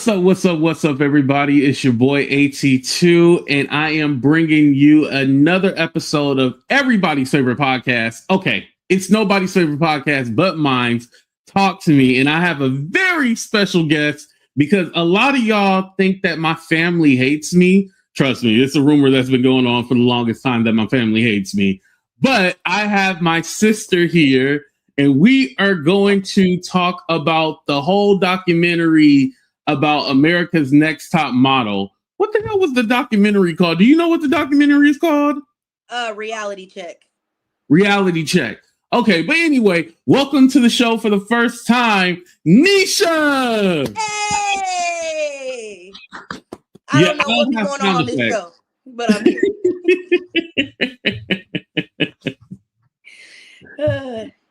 What's up, everybody? It's your boy AT2, and I am bringing you another episode of everybody's favorite podcast. Okay, it's nobody's favorite podcast but mine's, Talk to Me, and I have a very special guest because a lot of y'all think that my family hates me. Trust me, it's a rumor that's been going on for the longest time that my family hates me. But I have my sister here, and we are going to talk about the whole documentary about America's Next Top Model. What the hell was the documentary called? Do you know what the documentary is called? Reality Check. Reality Check. Okay, but anyway, welcome to the show for the first time, Nisha! Hey! I don't know what's going on this show, but I'm here.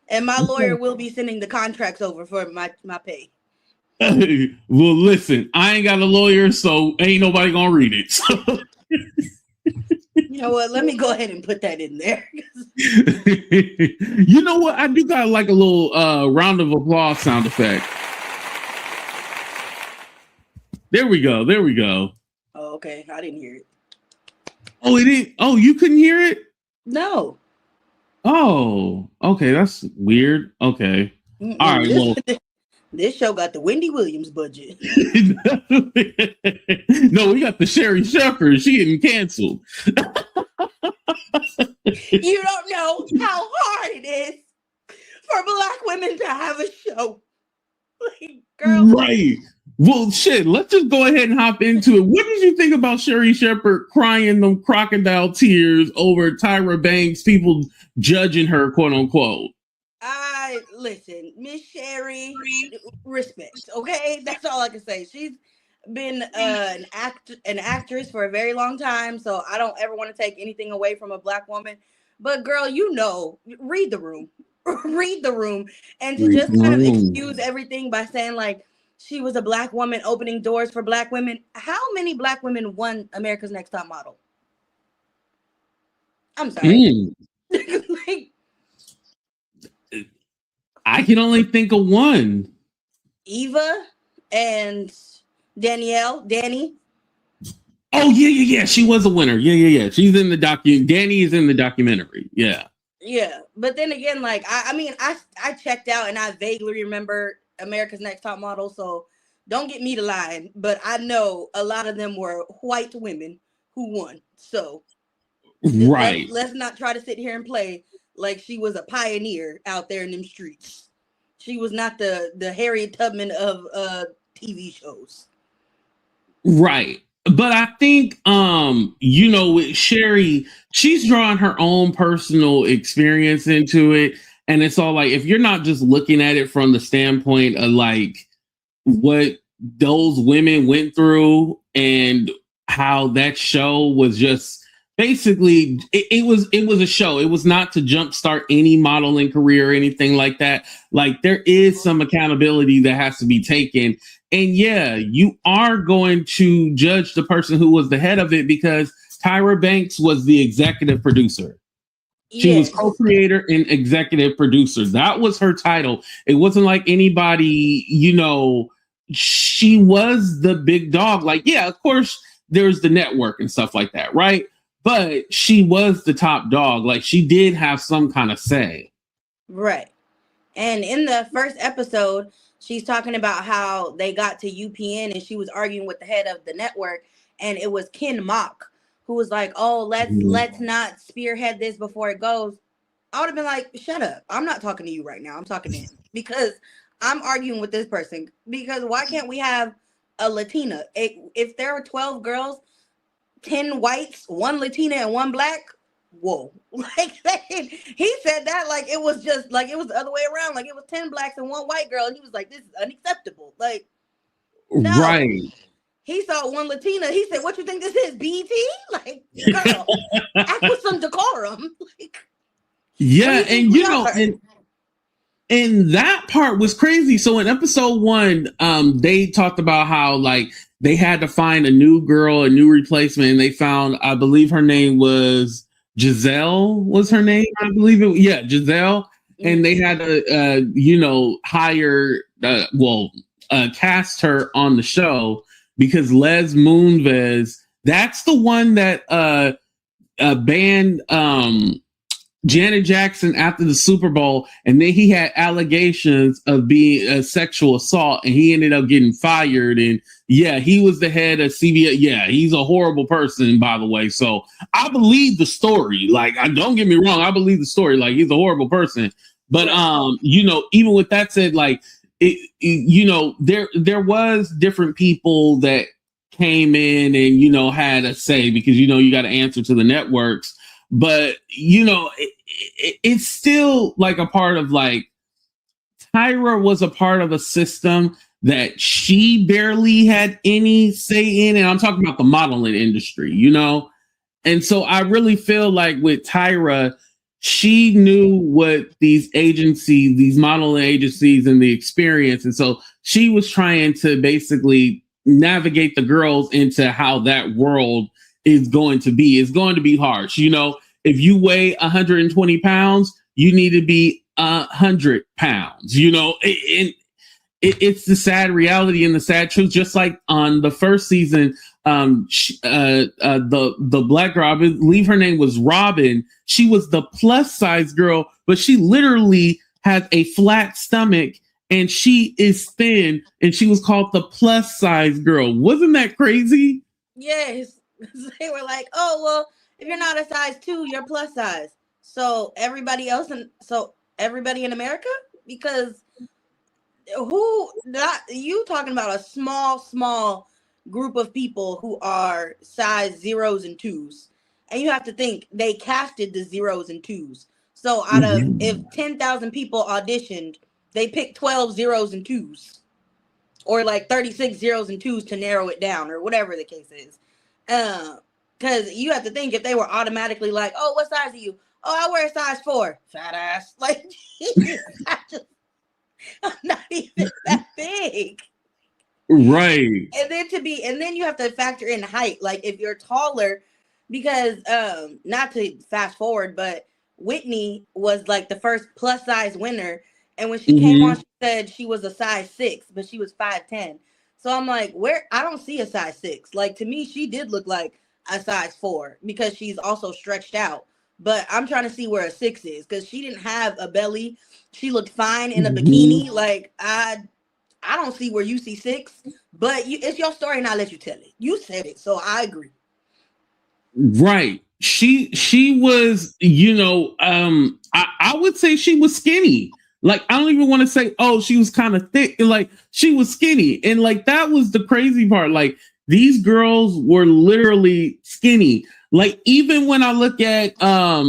And my lawyer will be sending the contracts over for my pay. Well, listen, I ain't got a lawyer, so ain't nobody gonna read it. So. You know what? Let me go ahead and put that in there. You know what? I do got like a little round of applause sound effect. There we go. There we go. Oh, okay. I didn't hear it. Oh, it didn't. Oh, you couldn't hear it? No. Oh, okay. That's weird. Okay. All right. Well. This show got the Wendy Williams budget. No, we got the Sherry Shepherd. She getting canceled. You don't know how hard it is for Black women to have a show. Like, girl. Right. Well, shit, let's just go ahead and hop into it. What did you think about Sherry Shepherd crying them crocodile tears over Tyra Banks, people judging her, quote unquote? Listen, Miss Sherry, respect, okay? That's all I can say. She's been an actress for a very long time, so I don't ever want to take anything away from a Black woman. But girl, you know, read the room. Read the room. And to just kind of excuse everything by saying like she was a Black woman opening doors for Black women. How many Black women won America's Next Top Model? I'm sorry. Like, I can only think of one. Eva and Danny. Oh, yeah. She was a winner. Yeah. She's in the Danny is in the documentary. Yeah. Yeah. But then again, like, I checked out and I vaguely remember America's Next Top Model. So don't get me to lie. But I know a lot of them were white women who won. So right. Let's not try to sit here and play like she was a pioneer out there in them streets. She was not the Harriet Tubman of TV shows. Right. But I think, with Sherry, she's drawing her own personal experience into it. And it's all like, if you're not just looking at it from the standpoint of like what those women went through and how that show was just basically, it was a show. It was not to jumpstart any modeling career or anything like that. Like, there is some accountability that has to be taken. And yeah, you are going to judge the person who was the head of it because Tyra Banks was the executive producer. She was co-creator and executive producer. That was her title. It wasn't like anybody, she was the big dog. Like, yeah, of course, there's the network and stuff like that, right? But she was the top dog. Like, she did have some kind of say. Right. And in the first episode, she's talking about how they got to UPN and she was arguing with the head of the network. And it was Ken Mock who was like, oh, let's not spearhead this before it goes. I would have been like, shut up. I'm not talking to you right now. I'm talking to him because I'm arguing with this person. Because why can't we have a Latina? If there are 12 girls, 10 whites, 1 Latina, and 1 Black. Whoa. Like, he said that like it was just like it was the other way around. Like it was 10 Blacks and 1 white girl. And he was like, this is unacceptable. Like, no. Right. He saw 1 Latina. He said, what you think this is, BET? Like, girl, act with some decorum. Like, yeah, and and that part was crazy. So in episode 1, they talked about how like they had to find a new girl, a new replacement, and they found, I believe her name was Giselle, was her name? I believe it. Yeah, Giselle. And they had to, hire, cast her on the show because Les Moonves, that's the one that banned Janet Jackson after the Super Bowl, and then he had allegations of being a sexual assault, and he ended up getting fired. And yeah, he was the head of CBS. Yeah, he's a horrible person, by the way. So I believe the story. Like, don't get me wrong, I believe the story. Like, he's a horrible person. But you know, even with that said, like, you know, there was different people that came in and, you know, had a say, because, you know, you got to answer to the networks. But, you know, it's still like a part of, like, Tyra was a part of a system that she barely had any say in. And I'm talking about the modeling industry, you know? And so I really feel like with Tyra, she knew what these agencies, these modeling agencies, and the experience. And so she was trying to basically navigate the girls into how that world is going to be. It's going to be harsh. You know, if you weigh 120 pounds, you need to be 100 pounds, you know, and it's the sad reality and the sad truth. Just like on the first season, the black girl, I believe her name was Robin. She was the plus size girl, but she literally has a flat stomach and she is thin, and she was called the plus size girl. Wasn't that crazy? Yes. They were like, oh, well, if you're not a size 2, you're plus size. So everybody in America? Because you talking about a small group of people who are size 0s and 2s. And you have to think they casted the 0s and 2s. So out of, if 10,000 people auditioned, they picked 12 0s and 2s. Or like 36 0s and 2s to narrow it down, or whatever the case is. Because you have to think, if they were automatically like, oh, what size are you? Oh, I wear a size 4. Fat ass. Like, I'm not even that big. Right. And then you have to factor in height. Like, if you're taller, because not to fast forward, but Whitney was like the first plus size winner. And when she came on, she said she was a size 6, but she was 5'10". So I'm like, I don't see a size 6. Like, to me, she did look like a size 4 because she's also stretched out. But I'm trying to see where a 6 is, because she didn't have a belly. She looked fine in a bikini. Like, I don't see where you see 6, but it's your story and I'll let you tell it. You said it, so I agree. Right. She was, you know, I would say she was skinny. Like, I don't even want to say, oh, she was kind of thick. Like, she was skinny. And like, that was the crazy part. Like, these girls were literally skinny. Like, even when I look at,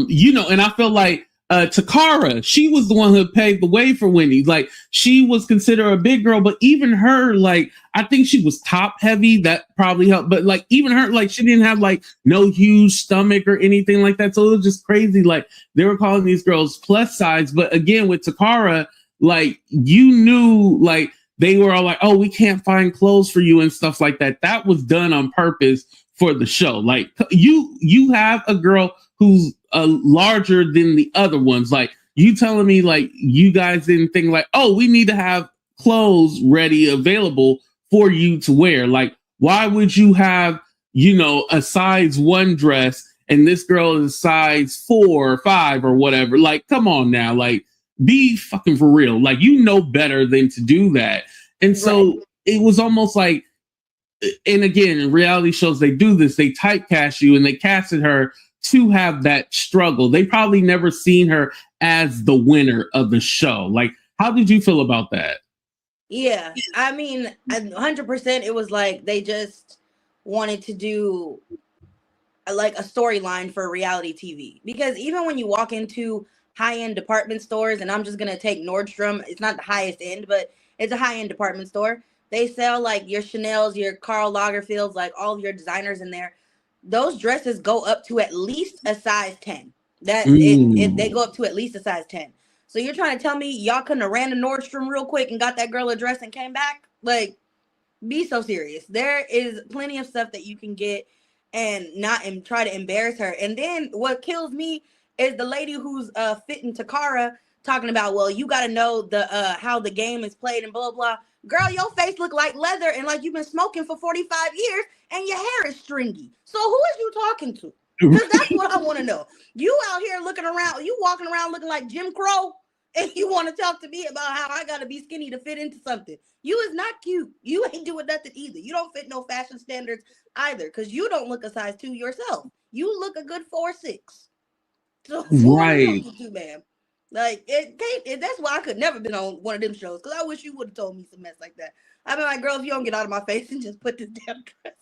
you know, and I feel like Takara, she was the one who paved the way for Wendy. Like, she was considered a big girl, but even her, like, I think she was top heavy. That probably helped. But like, even her, like, she didn't have like no huge stomach or anything like that. So it was just crazy. Like, they were calling these girls plus size. But again, with Takara, like, you knew, like, they were all like, oh, we can't find clothes for you and stuff like that. That was done on purpose for the show. Like, you have a girl who's larger than the other ones. Like, you telling me, like, you guys didn't think like, oh, we need to have clothes ready, available for you to wear. Like, why would you have, you know, a size 1 dress and this girl is size 4 or 5 or whatever? Like, come on now. Like, be fucking for real. Like, you know better than to do that. And so it was almost like, and again, in reality shows, they do this. They typecast you, and they casted her to have that struggle. They probably never seen her as the winner of the show. Like, how did you feel about that? Yeah, I mean, 100%. It was like they just wanted to do like a storyline for reality TV. Because even when you walk into high-end department stores, and I'm just gonna take Nordstrom, it's not the highest end, but it's a high-end department store. They sell like your Chanel's, your Karl Lagerfelds, like all of your designers in there. Those dresses go up to at least a size 10. They go up to at least a size 10. So you're trying to tell me y'all couldn't have ran to Nordstrom real quick and got that girl a dress and came back? Like, be so serious. There is plenty of stuff that you can get and not and try to embarrass her. And then what kills me is the lady who's fitting Takara talking about, well, you got to know the how the game is played and blah blah. Girl, your face look like leather and like you've been smoking for 45 years and your hair is stringy. So who is you talking to? Because that's what I want to know. You out here looking around, you walking around looking like Jim Crow, and you want to talk to me about how I got to be skinny to fit into something. You is not cute. You ain't doing nothing either. You don't fit no fashion standards either, because you don't look a size 2 yourself. You look a good 4'6". So who are you Right. talking to, man? Like, that's why I could never been on one of them shows, because I wish you would have told me some mess like that. I'd be like, girl, if you don't get out of my face and just put this damn dress,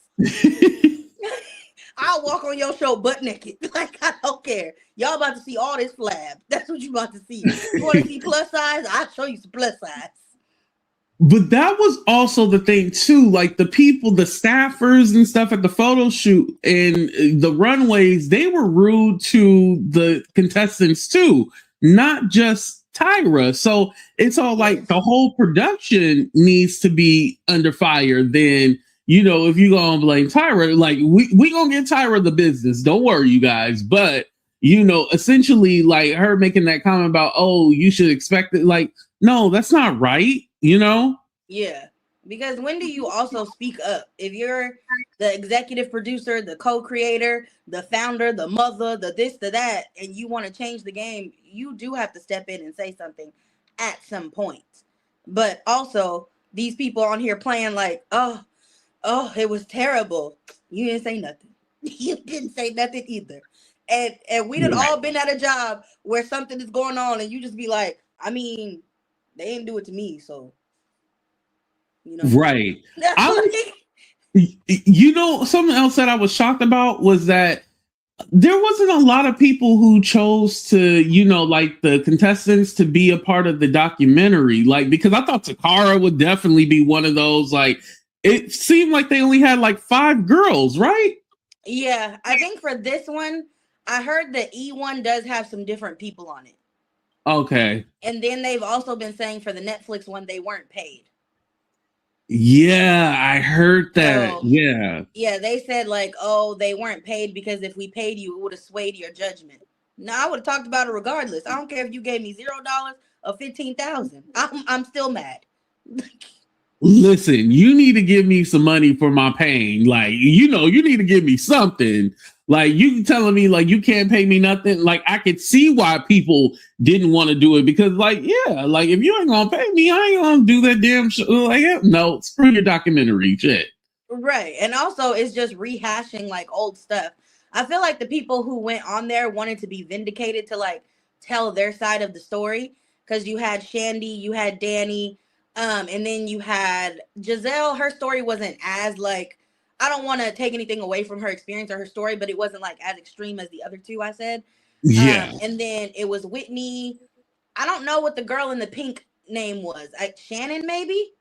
I'll walk on your show butt naked. Like, I don't care. Y'all about to see all this flab. That's what you about to see. You want to see plus size? I'll show you some plus size. But that was also the thing too, like the people, the staffers and stuff at the photo shoot and the runways, they were rude to the contestants too, not just Tyra. So it's all like the whole production needs to be under fire. Then, you know, if you go and blame Tyra, like we gonna get Tyra the business. Don't worry, you guys. But, you know, essentially like her making that comment about, oh, you should expect it. Like, no, that's not right. You know? Yeah. Because when do you also speak up? If you're the executive producer, the co-creator, the founder, the mother, the this, the that, and you want to change the game, you do have to step in and say something at some point. But also, these people on here playing like, oh, it was terrible. You didn't say nothing. You didn't say nothing either. And we done all been at a job where something is going on and you just be like, I mean, they didn't do it to me, so you know. Right. You know, something else that I was shocked about was that there wasn't a lot of people who chose to, you know, like the contestants to be a part of the documentary. Like, because I thought Takara would definitely be one of those. Like, it seemed like they only had like 5 girls, right? Yeah, I think for this one, I heard the E1 does have some different people on it. Okay. And then they've also been saying for the Netflix one, they weren't paid. Yeah, I heard that. So, yeah, they said like, oh, they weren't paid because if we paid you, it would have swayed your judgment. No, I would have talked about it regardless. I don't care if you gave me $0 or 15,000. I'm still mad. Listen, you need to give me some money for my pain. Like, you know, you need to give me something. Like, you telling me like you can't pay me nothing. Like, I could see why people didn't want to do it, because like, yeah, like if you ain't gonna pay me, I ain't gonna do that damn show. Like, no, screw your documentary shit. Right. And also it's just rehashing like old stuff. I feel like the people who went on there wanted to be vindicated to like tell their side of the story. Because you had Shandi, you had Danny, and then you had Giselle. Her story wasn't as like, I don't want to take anything away from her experience or her story, but it wasn't like as extreme as the other two I said. Yeah. And then it was Whitney. I don't know what the girl in the pink name was. Shannon, maybe?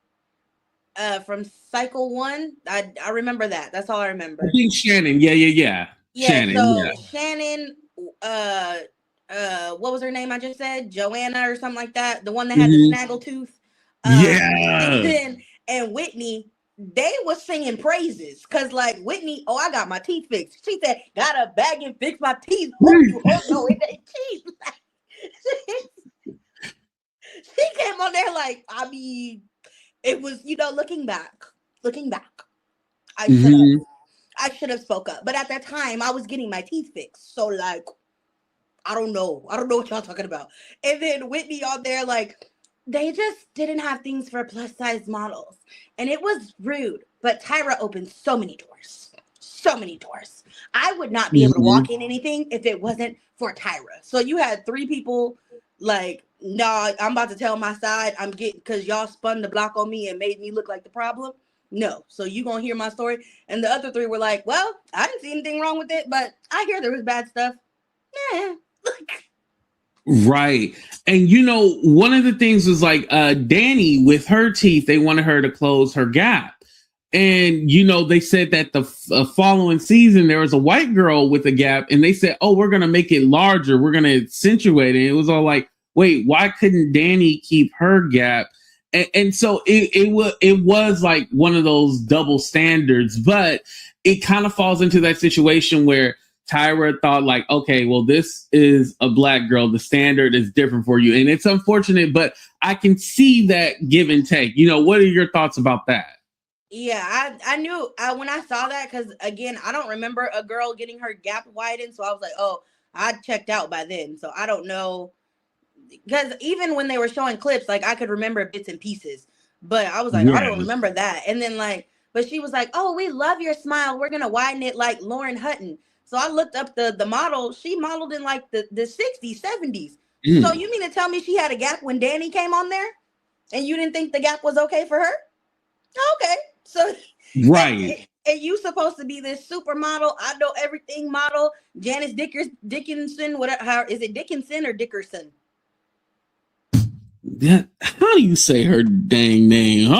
From Cycle 1. I remember that. That's all I remember. I think Shannon. Yeah. Shannon, so Shannon, what was her name I just said? Joanna or something like that. The one that had the snaggle tooth. And Whitney, they was singing praises. Cause like Whitney, oh, I got my teeth fixed. She said, got a bag and fix my teeth. She came on there like, I mean, it was, you know, looking back, I should have spoke up. But at that time, I was getting my teeth fixed. So like, I don't know what y'all talking about. And then Whitney on there like, they just didn't have things for plus size models. And it was rude. But Tyra opened so many doors. I would not be able to walk in anything if it wasn't for Tyra. So you had 3 people like, nah, I'm about to tell my side. I'm getting, because y'all spun the block on me and made me look like the problem. No. So you gonna hear my story. And the other 3 were like, well, I didn't see anything wrong with it, but I hear there was bad stuff. Yeah. Right. And you know, one of the things was like Danny with her teeth, they wanted her to close her gap. And, you know, they said that the following season, there was a white girl with a gap and they said, oh, we're going to make it larger. We're going to accentuate it. It was all like, wait, why couldn't Danny keep her gap? And so it was like one of those double standards, but it kind of falls into that situation where Tyra thought like, okay, well, this is a black girl. The standard is different for you. And it's unfortunate, but I can see that give and take. You know, what are your thoughts about that? Yeah, I knew when I saw that, because again, I don't remember a girl getting her gap widened, so I was like, oh, I checked out by then, so I don't know. Because even when they were showing clips, like I could remember bits and pieces, but I was like, I Yeah. don't remember that. And then but she was like, oh, we love your smile, we're gonna widen it like Lauren Hutton. So I looked up the model. She modeled in like the 60s, 70s. So you mean to tell me she had a gap when Danny came on there, and you didn't think the gap was okay for her? Okay, so Right. and you supposed to be this supermodel, I know everything model, Janice Dickinson, whatever. How is it, Dickinson or Dickerson? How do you say her dang name?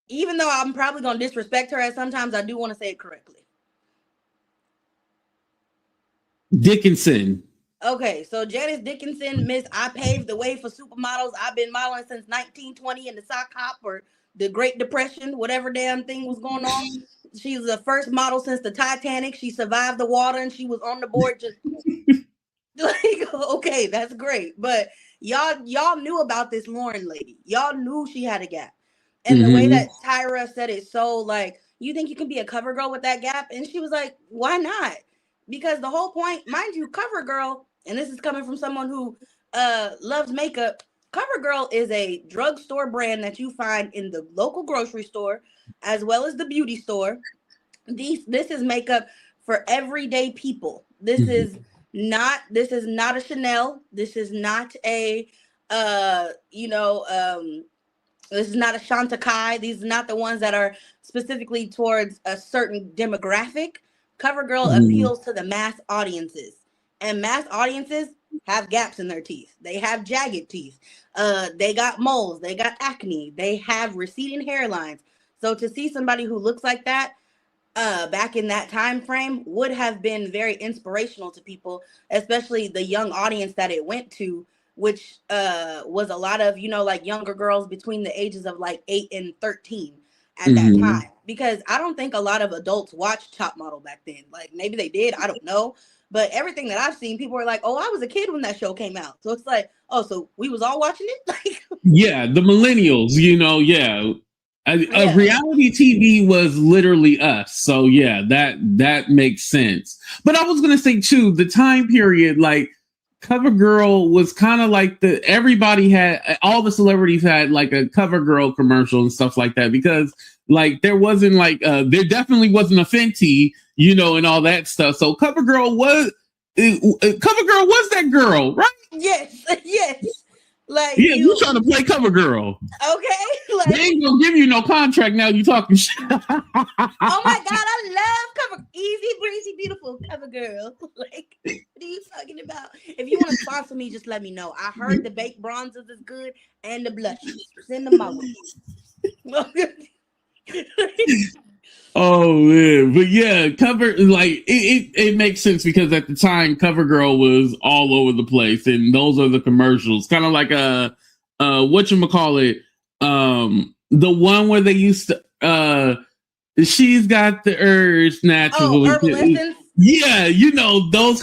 Even though I'm probably gonna disrespect her, as sometimes I do want to say it correctly. Dickinson. Okay, so Janice Dickinson, Miss I paved the way for supermodels. I've been modeling since 1920 in the sock hop or the Great Depression, whatever damn thing was going on. She was the first model since the Titanic. She survived the water and she was on the board just like, okay, that's great. But y'all knew about this Lauren lady. Y'all knew she had a gap. And the way that Tyra said it, so like, you think you can be a cover girl with that gap? And she was like, why not? Because the whole point, mind you, CoverGirl, and this is coming from someone who loves makeup, CoverGirl is a drugstore brand that you find in the local grocery store as well as the beauty store. This is makeup for everyday people. This is not a Chanel. This is not a this is not a Chantecaille. These are not the ones that are specifically towards a certain demographic. CoverGirl appeals to the mass audiences, and mass audiences have gaps in their teeth. They have jagged teeth. They got moles. They got acne. They have receding hairlines. So to see somebody who looks like that back in that time frame would have been very inspirational to people, especially the young audience that it went to, which was a lot of, like younger girls between the ages of like 8 and 13 at that time. Because I don't think a lot of adults watched Top Model back then. Like maybe they did, I don't know. But everything that I've seen, people are like, oh, I was a kid when that show came out. So it's like, oh, so we was all watching it? Like, yeah, the millennials, yeah. Reality TV was literally us. So yeah, that makes sense. But I was gonna say too, the time period, like CoverGirl was kind of like everybody had, all the celebrities had like a CoverGirl commercial and stuff like that, because like there wasn't like there definitely wasn't a Fenty, and all that stuff. So CoverGirl was that girl, right? Yes. Like yeah, you trying to play CoverGirl. Okay. Like, they ain't gonna give you no contract now. You talking shit. Oh my God, I love Cover, easy breezy, beautiful CoverGirl. Like, what are you talking about? If you want to sponsor me, just let me know. I heard the baked bronzers is good and the blushes. Send them my way. Oh man, but yeah, it makes sense because at the time CoverGirl was all over the place, and those are the commercials, kind of like whatchamacallit, the one where they used to she's got the urge naturally. Oh, Herbal Essence. Yeah, those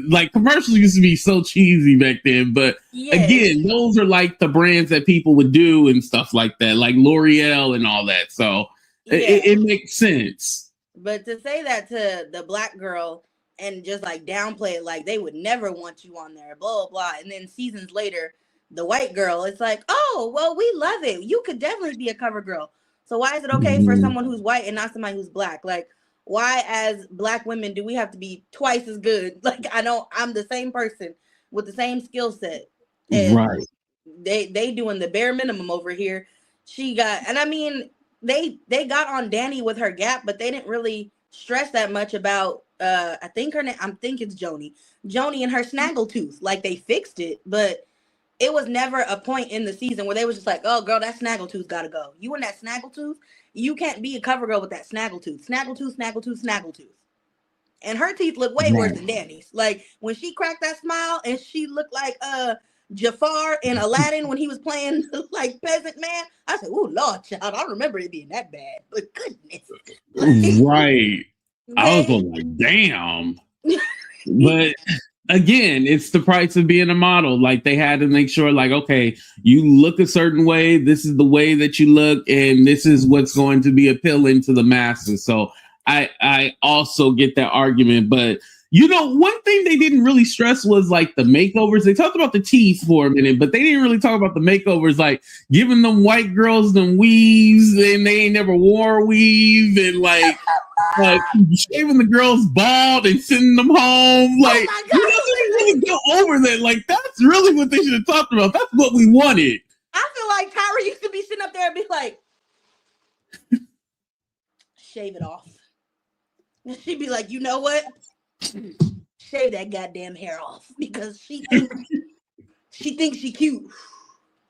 like commercials used to be so cheesy back then, but again, those are like the brands that people would do and stuff like that, like L'Oreal and all that. So it makes sense. But to say that to the black girl and just like downplay it, like they would never want you on there, blah, blah, blah. And then seasons later, the white girl, it's like, oh, well, we love it. You could definitely be a CoverGirl. So why is it okay for someone who's white and not somebody who's black? Like, why as black women do we have to be twice as good? Like, I know I'm the same person with the same skill set. And right. They doing the bare minimum over here. And I mean, they got on Danny with her gap, but they didn't really stress that much about I think it's Joni and her snaggletooth. Like they fixed it, but it was never a point in the season where they was just like, oh girl, that snaggletooth gotta go. You and that snaggletooth, you can't be a CoverGirl with that snaggletooth. And her teeth look way worse than Danny's. Like when she cracked that smile and she looked like Jafar in Aladdin when he was playing like peasant man, I said, oh Lord, child, I don't remember it being that bad, but goodness. Right. I was like, damn. But again, it's the price of being a model. Like they had to make sure, like, okay, you look a certain way. This is the way that you look, and this is what's going to be appealing to the masses. So I also get that argument, but you know, one thing they didn't really stress was like the makeovers. They talked about the teeth for a minute, but they didn't really talk about the makeovers, like giving them white girls them weaves and they ain't never wore a weave, and like shaving the girls bald and sending them home. Like, oh you know, they didn't really go over that. Like, that's really what they should have talked about. That's what we wanted. I feel like Tyra used to be sitting up there and be like, shave it off. And she'd be like, you know what? Shave that goddamn hair off because she thinks she cute.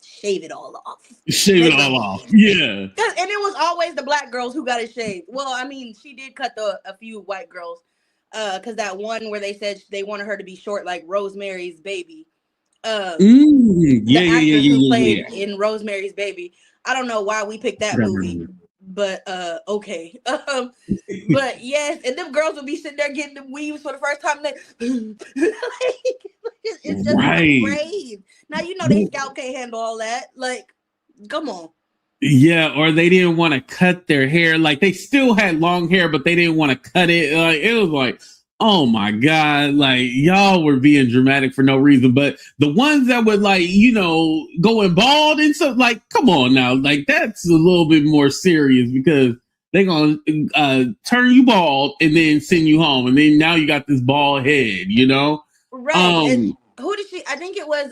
Shave it all off. Shave it all off. Yeah. And it was always the black girls who got it shaved. Well, I mean, she did cut a few white girls. Because that one where they said they wanted her to be short like Rosemary's Baby. The actress who played in Rosemary's Baby. I don't know why we picked that movie. But okay. But yes, and them girls would be sitting there getting them weaves for the first time. Like, it's just brave. Now you know they scalp can't handle all that. Like, come on. Yeah, or they didn't want to cut their hair. Like they still had long hair, but they didn't want to cut it. Like it was like, oh my God, like y'all were being dramatic for no reason. But the ones that would like, you know, going bald and stuff, like, come on now, like that's a little bit more serious because they're gonna turn you bald and then send you home, and then now you got this bald head, you know? Right. And who did she? I think it was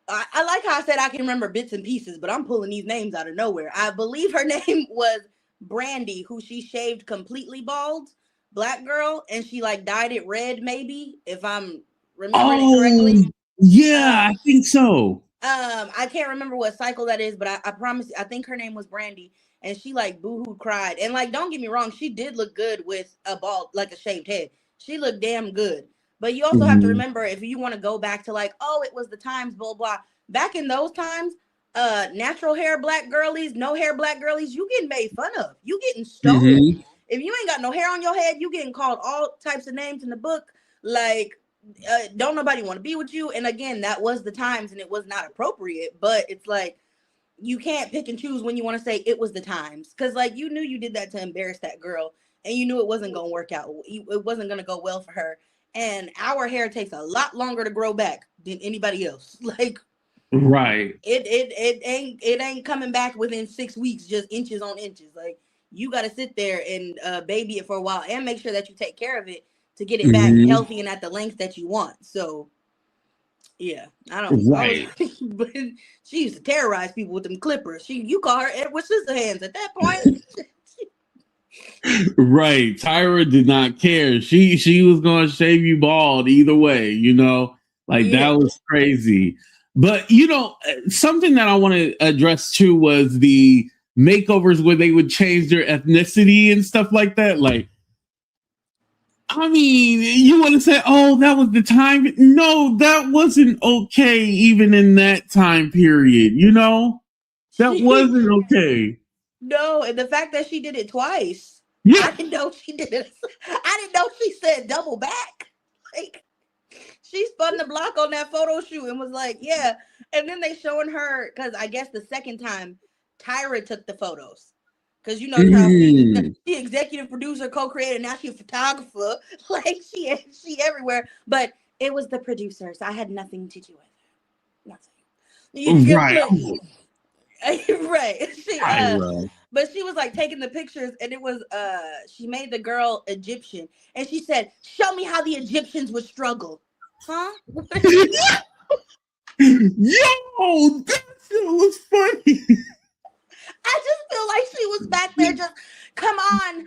I like how I said I can remember bits and pieces, but I'm pulling these names out of nowhere. I believe her name was Brandy, who she shaved completely bald. Black girl, and she like dyed it red, maybe, if I'm remembering it correctly. Yeah, I think so. I can't remember what cycle that is, but I promise I think her name was Brandy, and she like boohoo cried. And like, don't get me wrong, she did look good with a bald, like a shaved head. She looked damn good. But you also have to remember, if you want to go back to like, oh, it was the times, blah blah. Back in those times, natural hair black girlies, no hair black girlies, you getting made fun of. You getting stoned. If you ain't got no hair on your head, you getting called all types of names in the book. Like, don't nobody want to be with you. And again, that was the times and it was not appropriate. But it's like, you can't pick and choose when you want to say it was the times. Because like, you knew you did that to embarrass that girl. And you knew it wasn't going to work out. It wasn't going to go well for her. And our hair takes a lot longer to grow back than anybody else. Like, right. It ain't coming back within 6 weeks, just inches on inches. Like, you got to sit there and baby it for a while and make sure that you take care of it to get it back healthy and at the length that you want. So, yeah, I don't. Right. But she used to terrorize people with them clippers. You call her Edward Scissorhands at that point. Right. Tyra did not care. She was going to shave you bald either way, you know? Like, that was crazy. But, you know, something that I want to address too was the makeovers where they would change their ethnicity and stuff like that. Like, I mean, you want to say, oh, that was the time. No, that wasn't okay even in that time period, you know? That wasn't okay. No, and the fact that she did it twice. Yeah. I didn't know she did it. I didn't know she said double back. Like, she spun the block on that photo shoot and was like, yeah. And then they showing her, because I guess the second time, Tyra took the photos. Because you know how she executive producer, co-creator, now she's a photographer. Like, she everywhere. But it was the producers. I had nothing to do with it. Nothing. Right. But she was like taking the pictures, and it was she made the girl Egyptian, and she said, show me how the Egyptians would struggle. Huh? Yo, that shit was funny. I just feel like she was back there just, come on,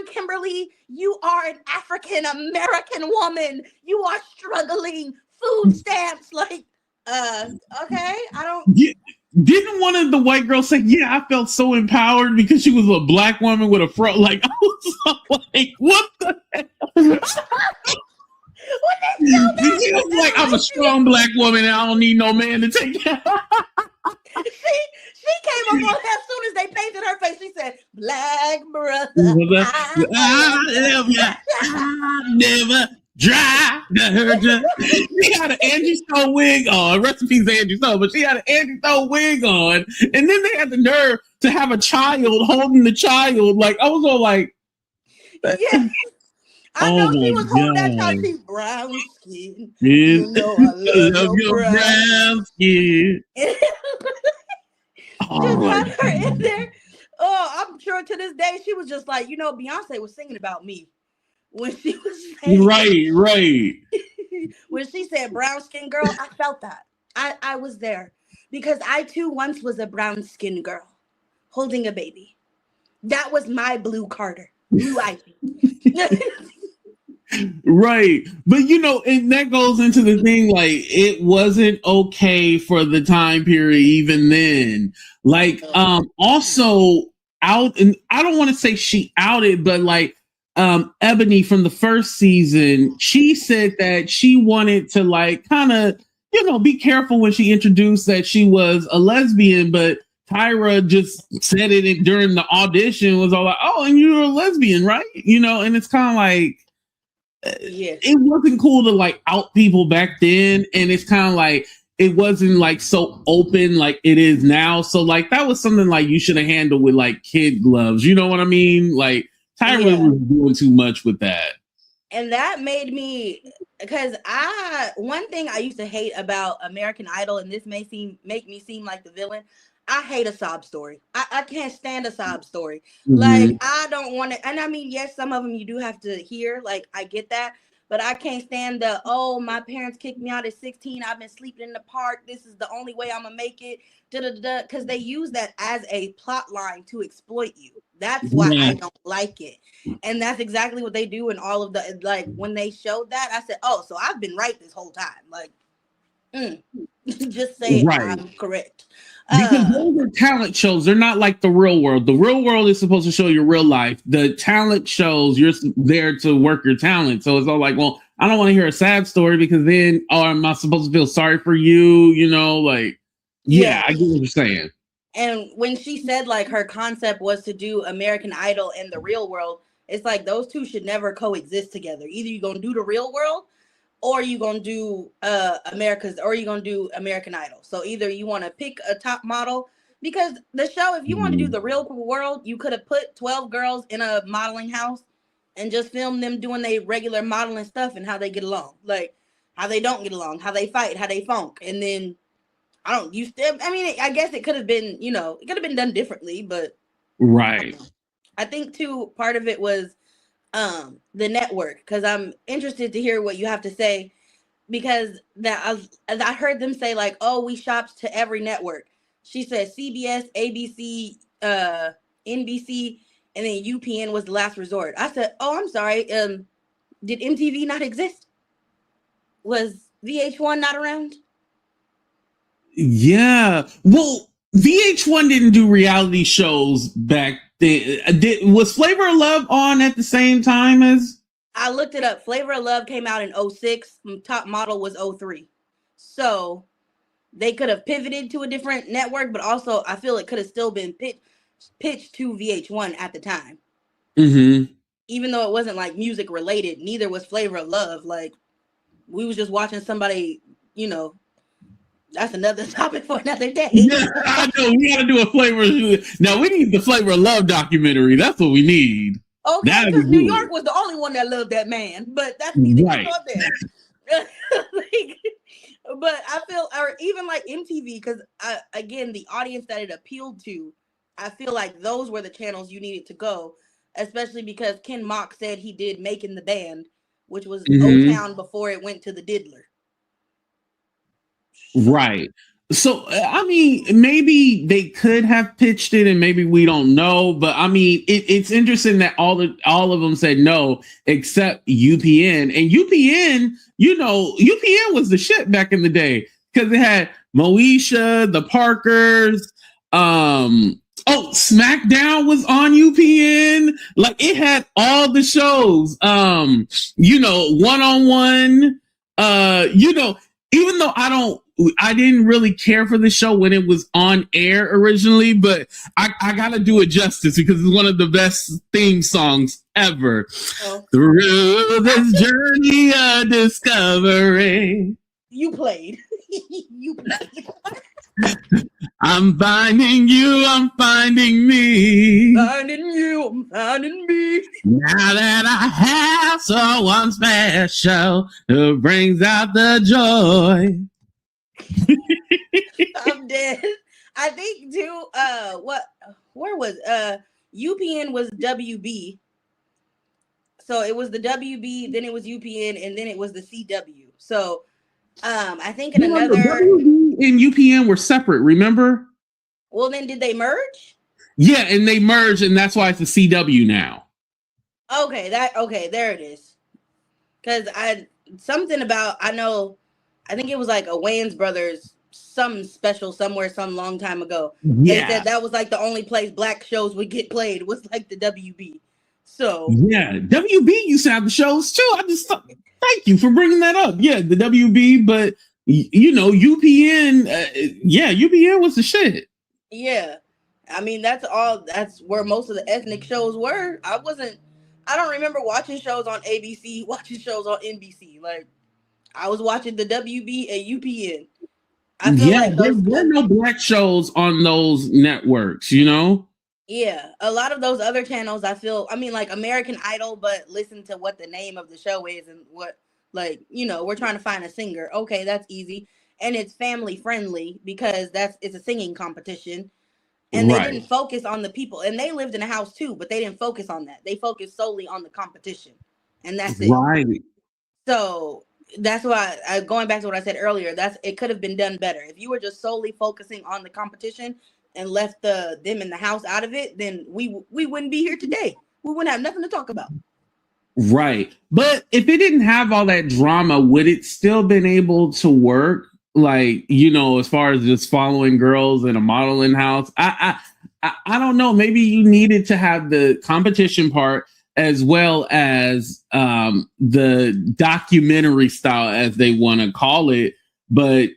Kimberly. You are an African American woman. You are struggling. Food stamps, like, okay, I don't. Yeah. Didn't one of the white girls say, yeah, I felt so empowered because she was a black woman with a fro? Like, I was like, what the hell? Like, I'm a strong black woman and I don't need no man to take care. She came up on as soon as they painted her face. She said, black brother, I love you. I never dry. She had an Angie Stone wig on. Rest in peace, Angie Stone, but she had an Angie Stone wig on. And then they had the nerve to have a child holding the child. Like, I was all like, yeah. I know she was holding that child. She's brown skin. You know I love your brown skin. Just had her in there. Oh, I'm sure to this day she was just like, you know, Beyonce was singing about me when she was saying right. When she said brown skin girl, I felt that. I was there because I too once was a brown skin girl holding a baby. That was my blue Carter, blue Ivy. Right. But you know, and that goes into the thing, like, it wasn't okay for the time period even then. Like, also out, and I don't want to say she outed, but like Ebony from the first season, she said that she wanted to like kind of, you know, be careful when she introduced that she was a lesbian, but Tyra just said it during the audition, was all like, oh, and you're a lesbian, right? You know, and it's kind of like, it wasn't cool to like out people back then, and it's kind of like it wasn't like so open like it is now. So like that was something like you should have handled with like kid gloves. You know what I mean? Like Tyra was doing too much with that. And that made me, because one thing I used to hate about American Idol, and this make me seem like the villain, I hate a sob story. I can't stand a sob story. Mm-hmm. Like, I don't want to, and I mean, yes, some of them you do have to hear, like, I get that, but I can't stand the, oh, my parents kicked me out at 16, I've been sleeping in the park, this is the only way I'm gonna make it, because they use that as a plot line to exploit you. That's why I don't like it. And that's exactly what they do in all of the, like, when they showed that, I said, oh, so I've been right this whole time. Like, just say I'm correct. Because those are talent shows. They're not like the real world. The real world is supposed to show your real life. The talent shows, you're there to work your talent. So it's all like, well, I don't want to hear a sad story because then, oh, am I supposed to feel sorry for you? You know, like, yeah, I get what you're saying. And when she said like her concept was to do American Idol and the real world, it's like those two should never coexist together. Either you're going to do the real world or you're going to do you're going to do American Idol. So either you want to pick a top model, because the show, if you want to do the real world, you could have put 12 girls in a modeling house and just film them doing their regular modeling stuff and how they get along, like how they don't get along, how they fight, how they funk. And then I guess it could have been, you know, it could have been done differently, but I think too, part of it was the network, because I'm interested to hear what you have to say, because I heard them say like, oh, we shopped to every network. She said CBS, ABC, NBC, and then UPN was the last resort. I said, oh, I'm sorry, did MTV not exist? Was VH1 not around? Yeah, well, VH1 didn't do reality shows back then. Was Flavor of Love on at the same time as? I looked it up. Flavor of Love came out in 2006. Top Model was 2003. So they could have pivoted to a different network, but also I feel it could have still been pitched to VH1 at the time. Mm-hmm. Even though it wasn't like music related, neither was Flavor of Love. Like, we was just watching somebody, you know. That's another topic for another day. Yeah, I know. We got to do a Flavor. Now we need the Flavor of Love documentary. That's what we need. Okay, because New York was the only one that loved that man, but that's neither here nor there. But I feel, or even like MTV, because again, the audience that it appealed to, I feel like those were the channels you needed to go, especially because Ken Mock said he did Making the Band, which was O-Town before it went to the Diddler. Right. So, I mean, maybe they could have pitched it and maybe we don't know. But I mean, it's interesting that all of them said no, except UPN. And UPN, you know, UPN was the shit back in the day because it had Moesha, the Parkers. SmackDown was on UPN. Like, it had all the shows. You know, One-on-One. You know, even though I didn't really care for the show when it was on air originally, but I gotta do it justice because it's one of the best theme songs ever. Oh. Through this journey of discovery. You played. You played. I'm finding you, I'm finding me. Finding you, I'm finding me. Now that I have someone special who brings out the joy. I'm dead. I think too, where was UPN was WB. So it was the WB, then it was UPN, and then it was the CW. So I think in another WB and UPN were separate, remember? Well, then did they merge? Yeah, and they merged, and that's why it's the CW now. Okay, there it is. Because I think it was like a Wayans Brothers, some special somewhere, some long time ago. Yeah. They said that was like the only place black shows would get played was like the WB. So yeah, WB used to have the shows too. I just thought, thank you for bringing that up. Yeah, the WB, but you know, UPN, UPN was the shit. Yeah. I mean, that's where most of the ethnic shows were. I don't remember watching shows on ABC, watching shows on NBC. Like, I was watching the WB and UPN. I feel like there were no black shows on those networks, you know? Yeah, a lot of those other channels, like American Idol, but listen to what the name of the show is and what, like, you know, we're trying to find a singer. Okay, that's easy. And it's family friendly because it's a singing competition. And they didn't focus on the people. And they lived in a house too, but they didn't focus on that. They focused solely on the competition. And that's it. Right. So that's why, going back to what I said earlier, it could have been done better. If you were just solely focusing on the competition and left them in the house out of it, then we wouldn't be here today. We wouldn't have nothing to talk about. Right. But if it didn't have all that drama, would it still been able to work? Like, you know, as far as just following girls in a modeling house, I don't know. Maybe you needed to have the competition part as well as the documentary style, as they want to call it. But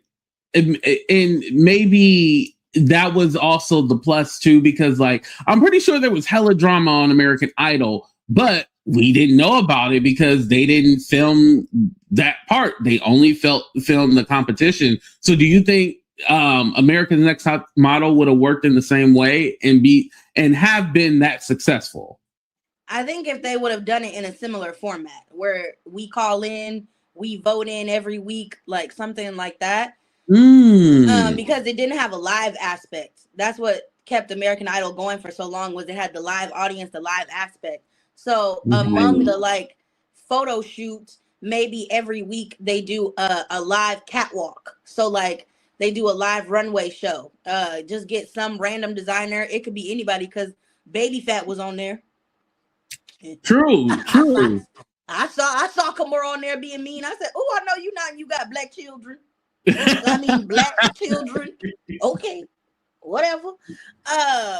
and maybe that was also the plus too, because like I'm pretty sure there was hella drama on American Idol, but we didn't know about it because they didn't film that part. They only filmed the competition. So do you think America's Next Top Model would have worked in the same way and have been that successful? I think if they would have done it in a similar format where we call in, we vote in every week, like something like that. Because it didn't have a live aspect. That's what kept American Idol going for so long, was it had the live audience, the live aspect. So among the like photo shoots, maybe every week they do a live catwalk. So like they do a live runway show. Just get some random designer. It could be anybody because Baby Fat was on there. True. I saw Kamora on there being mean. I said, "Oh, I know you not. You got black children. I mean, black children. Okay." Whatever.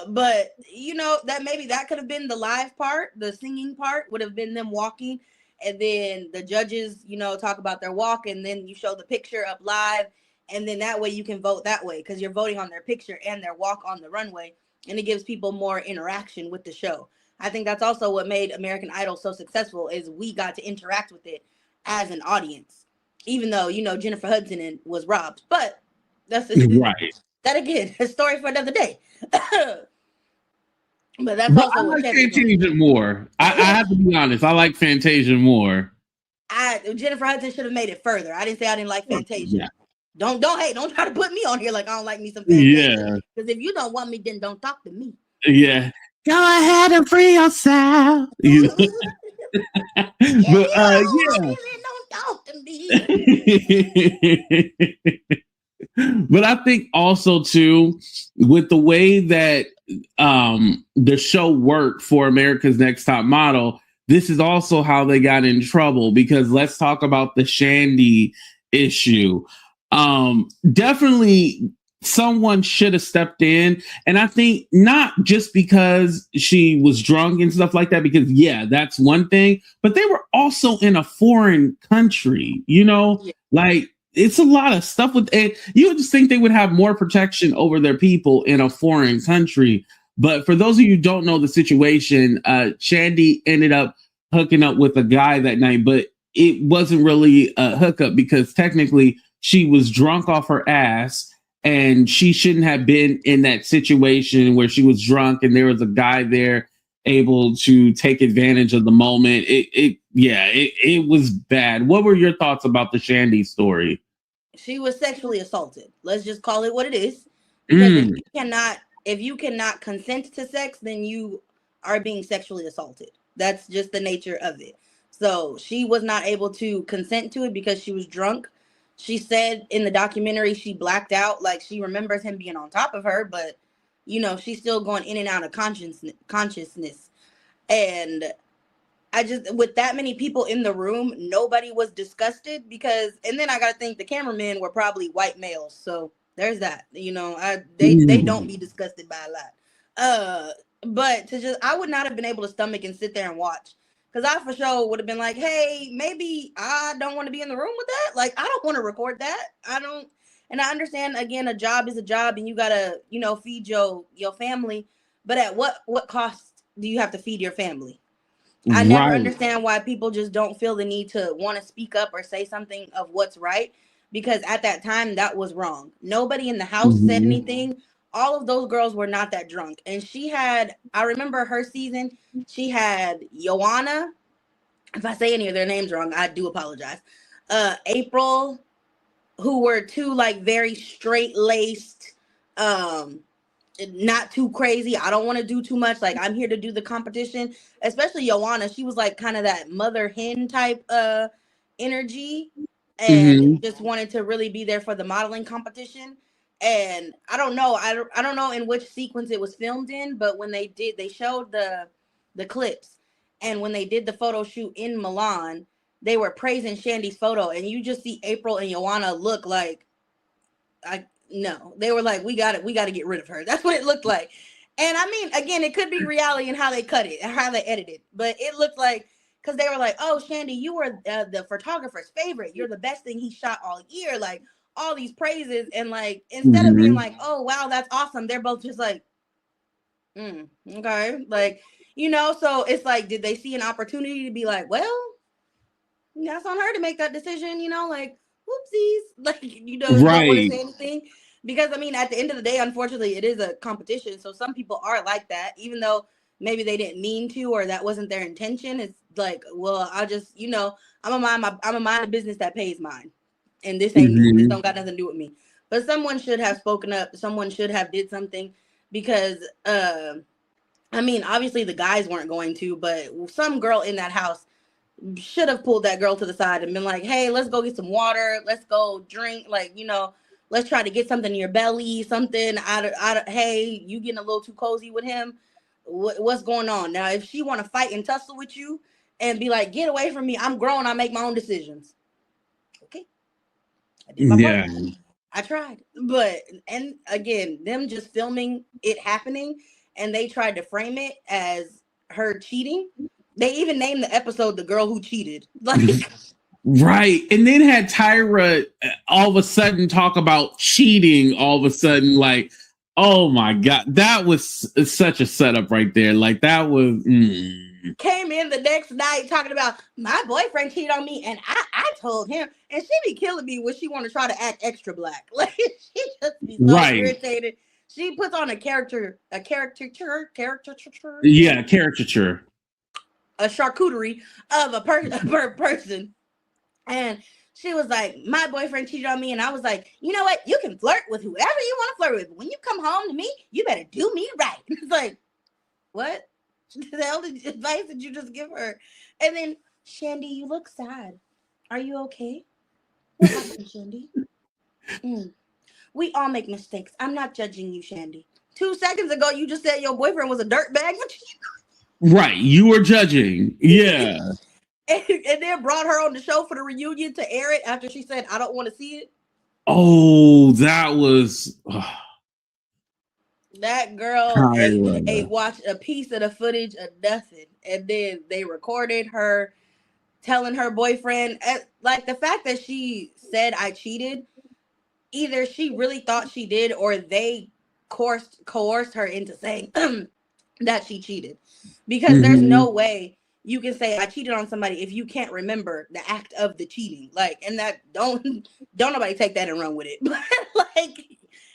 But you know, that maybe that could have been the live part. The singing part would have been them walking, and then the judges, you know, talk about their walk, and then you show the picture up live, and then that way you can vote that way because you're voting on their picture and their walk on the runway, and it gives people more interaction with the show. I think that's also what made American Idol so successful, is we got to interact with it as an audience, even though, you know, Jennifer Hudson was robbed, but that's right. That again, a story for another day. But that's also I like Fantasia more. I have to be honest. I like Fantasia more. Jennifer Hudson should have made it further. I didn't say I didn't like Fantasia. Yeah. Don't try to put me on here like I don't like me some Fantasia. Yeah. Because if you don't want me, then don't talk to me. Yeah. Go ahead and free yourself. But don't talk to me. But I think also too, with the way that the show worked for America's Next Top Model, this is also how they got in trouble, because let's talk about the Shandi issue. Definitely someone should have stepped in, and I think not just because she was drunk and stuff like that, because yeah, that's one thing, but they were also in a foreign country, you know, like it's a lot of stuff with it. You would just think they would have more protection over their people in a foreign country. But for those of you who don't know the situation, Shandi ended up hooking up with a guy that night, but it wasn't really a hookup because technically she was drunk off her ass and she shouldn't have been in that situation where she was drunk and there was a guy there able to take advantage of the moment. It was bad. What were your thoughts about the Shandi story? She was sexually assaulted. Let's just call it what it is. Because Mm. if you cannot consent to sex, then you are being sexually assaulted. That's just the nature of it. So she was not able to consent to it because she was drunk. She said in the documentary she blacked out, like she remembers him being on top of her, but she's still going in and out of consciousness. And I just, with that many people in the room, nobody was disgusted because, and then I got to think the cameramen were probably white males. So there's that, they don't be disgusted by a lot. But I would not have been able to stomach and sit there and watch, because I for sure would have been like, hey, maybe I don't want to be in the room with that. Like, I don't want to record that. And I understand, again, a job is a job and you gotta, feed your family. But at what cost do you have to feed your family? I never Right. understand why people just don't feel the need to want to speak up or say something of what's right, because at that time that was wrong. Nobody in the house said Mhm. anything. All of those girls were not that drunk. And I remember her season, she had Joanna. If I say any of their names wrong, I do apologize. April, who were two like very straight laced, um, not too crazy. I don't want to do too much. Like, I'm here to do the competition. Especially Joanna, she was like kind of that mother hen type energy, and Mhm. just wanted to really be there for the modeling competition. And I don't know, I don't know in which sequence it was filmed in, but when they showed the clips, and when they did the photo shoot in Milan, they were praising Shandi's photo, and you just see April and Joanna look like, I no, they were like, we got to get rid of her. That's what it looked like. And I mean, again, it could be reality in how they cut it and how they edited, but it looked like, because they were like, oh, Shandi, you were the photographer's favorite. You're the best thing he shot all year. Like, all these praises, and like, instead of being Mhm. like, oh wow, that's awesome, they're both just like, okay, like, so it's like, did they see an opportunity to be like, well, that's on her to make that decision, like, whoopsies, like, don't want to Right. say anything. Because I mean, at the end of the day, unfortunately, it is a competition. So some people are like that, even though maybe they didn't mean to, or that wasn't their intention. It's like, well, I just, I'm a mind the business that pays mine. And this ain't me. This Mhm. don't got nothing to do with me. But someone should have spoken up. Someone should have did something, because I mean, obviously the guys weren't going to, but some girl in that house should have pulled that girl to the side and been like, hey, let's go get some water. Let's go drink. Like, let's try to get something in your belly, something hey, you getting a little too cozy with him. What's going on? Now, if she want to fight and tussle with you and be like, get away from me, I'm grown, I make my own decisions. Okay, I did my part. Yeah. I tried. And again, them just filming it happening, and they tried to frame it as her cheating. They even named the episode "The Girl Who Cheated." Like, Right. And then had Tyra all of a sudden talk about cheating all of a sudden, like, oh my God. That was such a setup right there. Like that was came in the next night talking about, my boyfriend cheated on me and I told him. And she be killing me when she want to try to act extra black. Like, she just be so right. irritated. She puts on a caricature, Yeah, caricature. a charcuterie of a person. And she was like, my boyfriend cheated on me. And I was like, you know what? You can flirt with whoever you want to flirt with. But when you come home to me, you better do me right. It's like, what the hell advice did you just give her? And then, Shandi, you look sad. Are you okay? What happened, Shandi? Mm. We all make mistakes. I'm not judging you, Shandi. 2 seconds ago, you just said your boyfriend was a dirtbag. Right. You were judging. Yeah. And then brought her on the show for the reunion to air it after she said, I don't want to see it. Oh, that was That girl Tyra. ate watched a piece of the footage of nothing, and then they recorded her. telling her boyfriend, like the fact that she said I cheated, either she really thought she did or they coerced her into saying that she cheated. Because there's no way you can say I cheated on somebody if you can't remember the act of the cheating. Like, and that don't nobody take that and run with it. Like,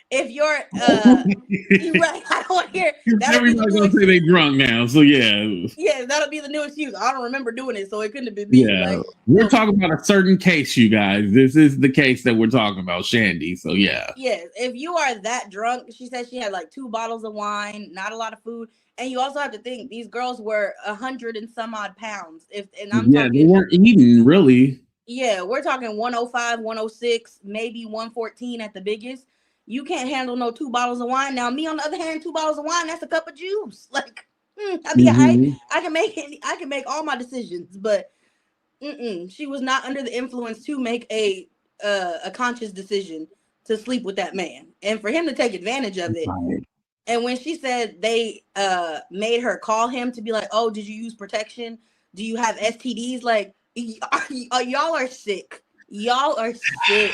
if you're right, I don't want to hear everybody's gonna say they drunk now, so yeah, that'll be the new excuse. I don't remember doing it, so it couldn't have been me. Yeah, like, we're talking about a certain case, you guys. This is the case that we're talking about, Shandi. So yeah, if you are that drunk, she said she had like 2 bottles of wine, not a lot of food, and you also have to think these girls were 100 and some odd pounds. Talking, they weren't eating really. Yeah, we're talking 105, 106, maybe 114 at the biggest. You can't handle no 2 bottles of wine. Now, me on the other hand, 2 bottles of wine, that's a cup of juice. Like, I can make all my decisions, but she was not under the influence to make a conscious decision to sleep with that man, and for him to take advantage of it. Right. And when she said they made her call him to be like, oh, did you use protection? Do you have STDs? Like, y'all are sick. Y'all are sick.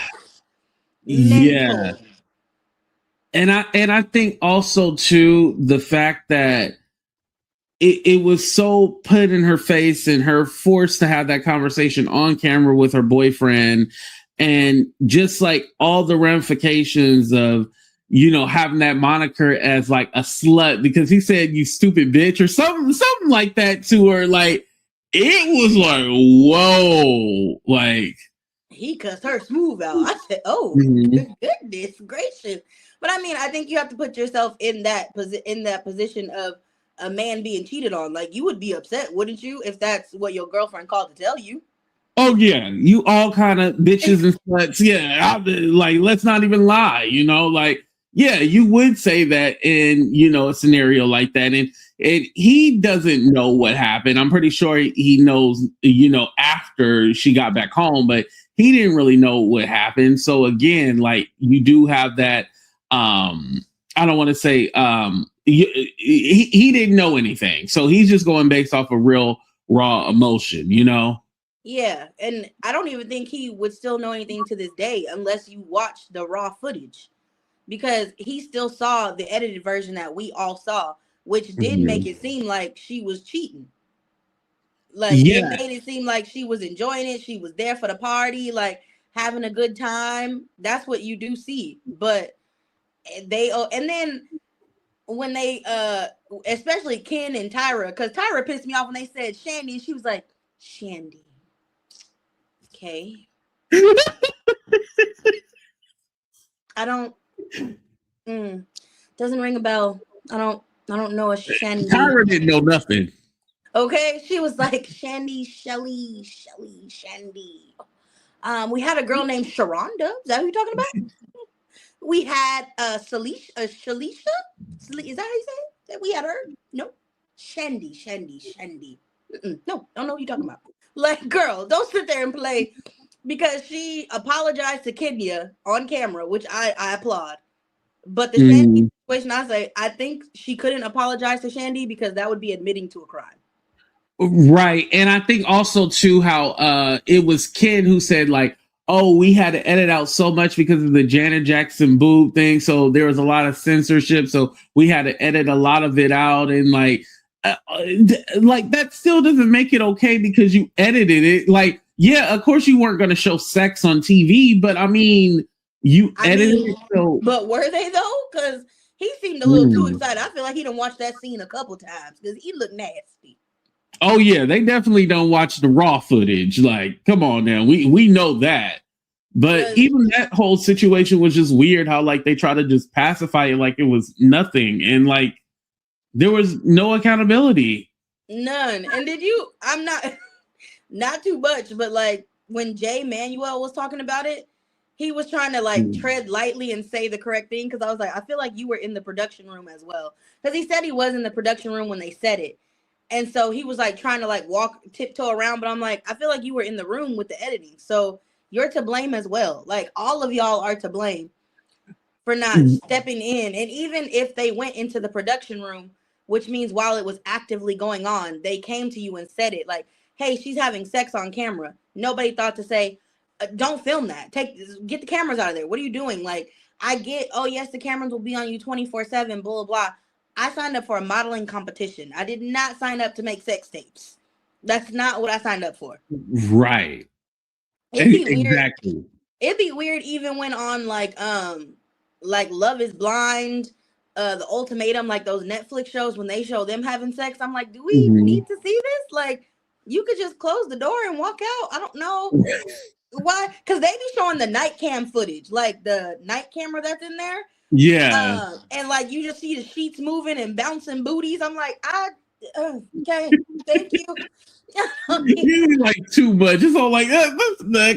Yeah. And I think also too the fact that it was so put in her face and her forced to have that conversation on camera with her boyfriend, and just like all the ramifications of, you know, having that moniker as like a slut because he said you stupid bitch or something like that to her. Like, it was like, whoa, like he cussed her smooth out. I said, oh, goodness gracious. But I mean, I think you have to put yourself in that position of a man being cheated on. Like, you would be upset, wouldn't you, if that's what your girlfriend called to tell you? Oh yeah, you all kind of bitches and sluts. Yeah, like, let's not even lie. You know, like, yeah, you would say that in, you know, a scenario like that, and he doesn't know what happened. I'm pretty sure he knows, you know, after she got back home, but he didn't really know what happened. So again, like, you do have that. I don't want to say he didn't know anything, so he's just going based off of real raw emotion, you know. Yeah, and I don't even think he would still know anything to this day unless you watch the raw footage, because he still saw the edited version that we all saw, which did make it seem like she was cheating. Like, it made it seem like she was enjoying it. She was there for the party, like having a good time. That's what you do see. But and then when they especially Ken and Tyra, because Tyra pissed me off when they said Shandi, and she was like, Shandi. Okay. I don't doesn't ring a bell. I don't know a Shandi. Tyra didn't know nothing. Okay, she was like Shandi, Shelly, Shandi. We had a girl named Sharonda. Is that who you're talking about? We had Shalisha. Is that how you say it? We had her. No, Shandi. No, don't know what you're talking about. Like, girl, don't sit there and play, because she apologized to Kenya on camera, which I applaud. But the Shandi situation, I think she couldn't apologize to Shandi because that would be admitting to a crime. Right. And I think also too how it was Ken who said, like, oh, we had to edit out so much because of the Janet Jackson boob thing. So there was a lot of censorship. So we had to edit a lot of it out. And like that still doesn't make it okay because you edited it. Like, yeah, of course you weren't going to show sex on TV, but I mean, you edited it. So, but were they though? Because he seemed a little too excited. I feel like he done watched that scene a couple times because he looked nasty. Oh yeah, they definitely don't watch the raw footage. Like, come on now, we know that. But even that whole situation was just weird. How like they try to just pacify it like it was nothing, and like there was no accountability. None. And did you? I'm not too much, but like when Jay Manuel was talking about it, he was trying to like tread lightly and say the correct thing, because I was like, I feel like you were in the production room as well, because he said he was in the production room when they said it. And so he was like trying to like tiptoe around, but I'm like, I feel like you were in the room with the editing. So you're to blame as well. Like, all of y'all are to blame for not stepping in. And even if they went into the production room, which means while it was actively going on, they came to you and said it. Like, hey, she's having sex on camera. Nobody thought to say, don't film that. Get the cameras out of there. What are you doing? Like, I get, oh yes, the cameras will be on you 24/7, blah, blah, blah. I signed up for a modeling competition. I did not sign up to make sex tapes. That's not what I signed up for. Right. It'd be weird. Exactly. It'd be weird even when on like Love is Blind, The Ultimatum, like those Netflix shows, when they show them having sex. I'm like, do we need to see this? Like, you could just close the door and walk out. I don't know. Why? Because they be showing the night cam footage, like the night camera that's in there. Yeah. And like you just see the sheets moving and bouncing booties. I'm like, okay, thank you. You like too much. It's all like,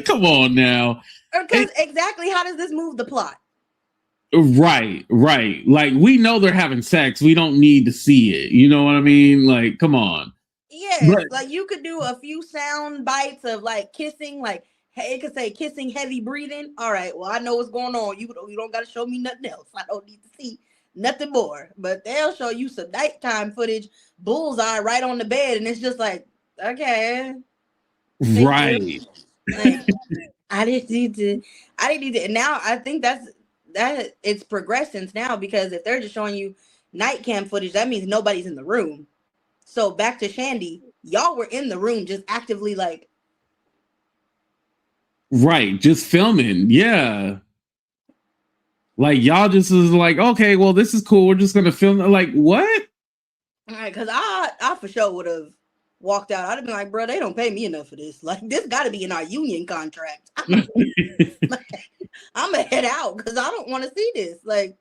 come on now. Because exactly, how does this move the plot? Right. Like, we know they're having sex. We don't need to see it. You know what I mean? Like, come on. Yeah, like you could do a few sound bites of like kissing, like it could say kissing, heavy breathing. All right, well, I know what's going on. You don't got to show me nothing else. I don't need to see nothing more. But they'll show you some nighttime footage, bullseye right on the bed, and it's just like, okay, right. Like, I didn't need to. And now I think that it's progressing now, because if they're just showing you night cam footage, that means nobody's in the room. So back to Shandi, y'all were in the room just actively like. Right, just filming. Yeah. Like, y'all just was like, okay, well, this is cool. We're just going to film. Like, what? All right, because I for sure would have walked out. I'd have been like, bro, they don't pay me enough for this. Like, this got to be in our union contract. I'm going to head out because I don't want to see this. Like,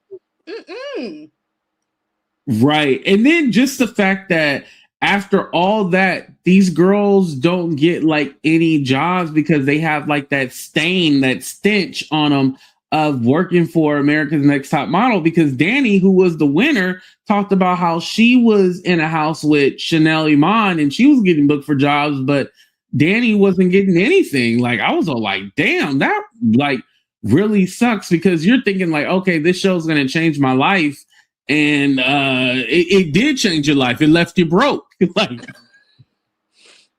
Right. And then just the fact that after all that, these girls don't get like any jobs because they have like that stain, that stench on them of working for America's Next Top Model. Because Danny, who was the winner, talked about how she was in a house with Chanel Iman and she was getting booked for jobs, but Danny wasn't getting anything. Like, I was all like, damn, that like really sucks, because you're thinking like, okay, this show's going to change my life. And it did change your life. It left you broke. Like,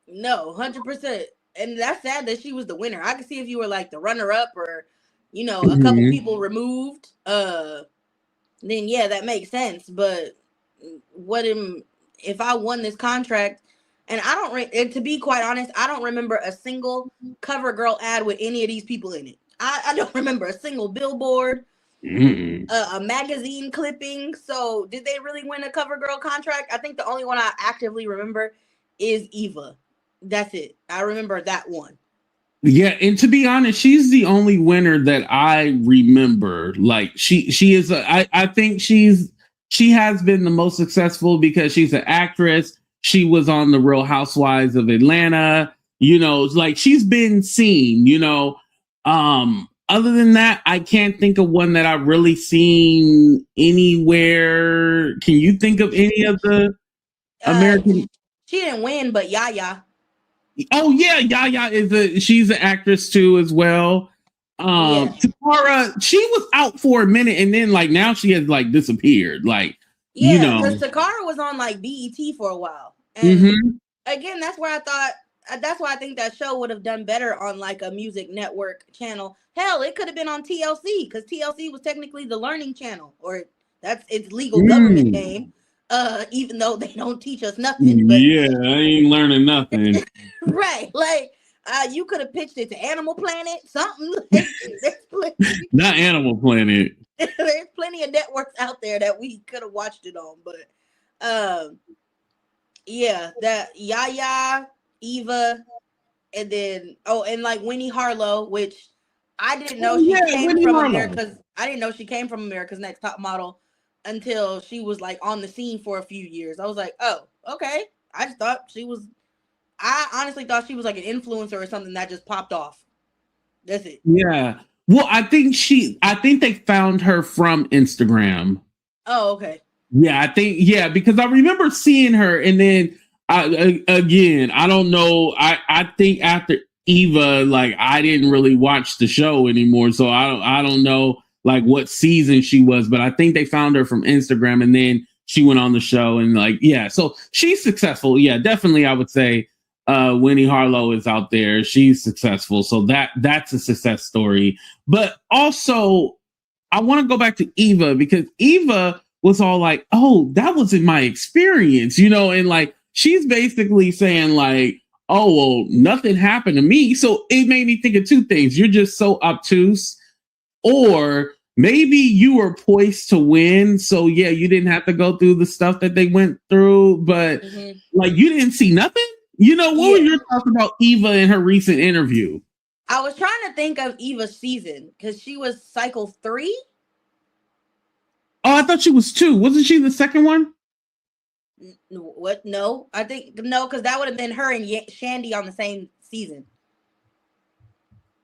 no, 100%. And that's sad that she was the winner. I could see if you were like the runner-up, or a couple people removed. Then yeah, that makes sense. But if I won this contract? And I don't. To be quite honest, I don't remember a single CoverGirl ad with any of these people in it. I don't remember a single billboard. A magazine clipping. So did they really win a CoverGirl contract? I think the only one I actively remember is Eva. That's it. I remember that one. Yeah, and to be honest, she's the only winner that I remember. Like, she is I think she has been the most successful because she's an actress. She was on the Real Housewives of Atlanta. You know, like, she's been seen, you know. Other than that, I can't think of one that I've really seen anywhere. Can you think of any of the American? She didn't win, but Yaya. Oh yeah, Yaya she's an actress too as well. Takara, she was out for a minute, and then like now she has like disappeared. Like, you know, because Takara was on like BET for a while, and again, that's why I think that show would have done better on like a music network channel. Hell, it could have been on TLC, because TLC was technically the learning channel, or it's legal government game. Even though they don't teach us nothing. But, yeah, I ain't learning nothing. Right. Like, you could have pitched it to Animal Planet, something. Like, not Animal Planet. There's plenty of networks out there that we could have watched it on. But yeah, that Yaya, Eva, and then and like Winnie Harlow, which I didn't know she came from America's. I didn't know she came from America's Next Top Model until she was like on the scene for a few years. I was like, oh, okay. I just thought I honestly thought she was like an influencer or something that just popped off. That's it. Yeah. Well, I think they found her from Instagram. Oh, okay. Yeah, because I remember seeing her, and then I don't know. I think after Eva, like, I didn't really watch the show anymore, so I don't know like what season she was, but I think they found her from Instagram, and then she went on the show, and like, yeah, so she's successful. Yeah, definitely, I would say Winnie Harlow is out there. She's successful. So that's a success story. But also, I want to go back to Eva because Eva was all like, oh, that wasn't my experience, and like she's basically saying like, oh, well, nothing happened to me. So it made me think of two things. You're just so obtuse, or maybe you were poised to win. So yeah, you didn't have to go through the stuff that they went through, but like you didn't see nothing. What were you talking about Eva in her recent interview? I was trying to think of Eva's season because she was cycle 3. Oh, I thought she was 2. Wasn't she the second one? What? No, I think no, because that would have been her and Shandi on the same season.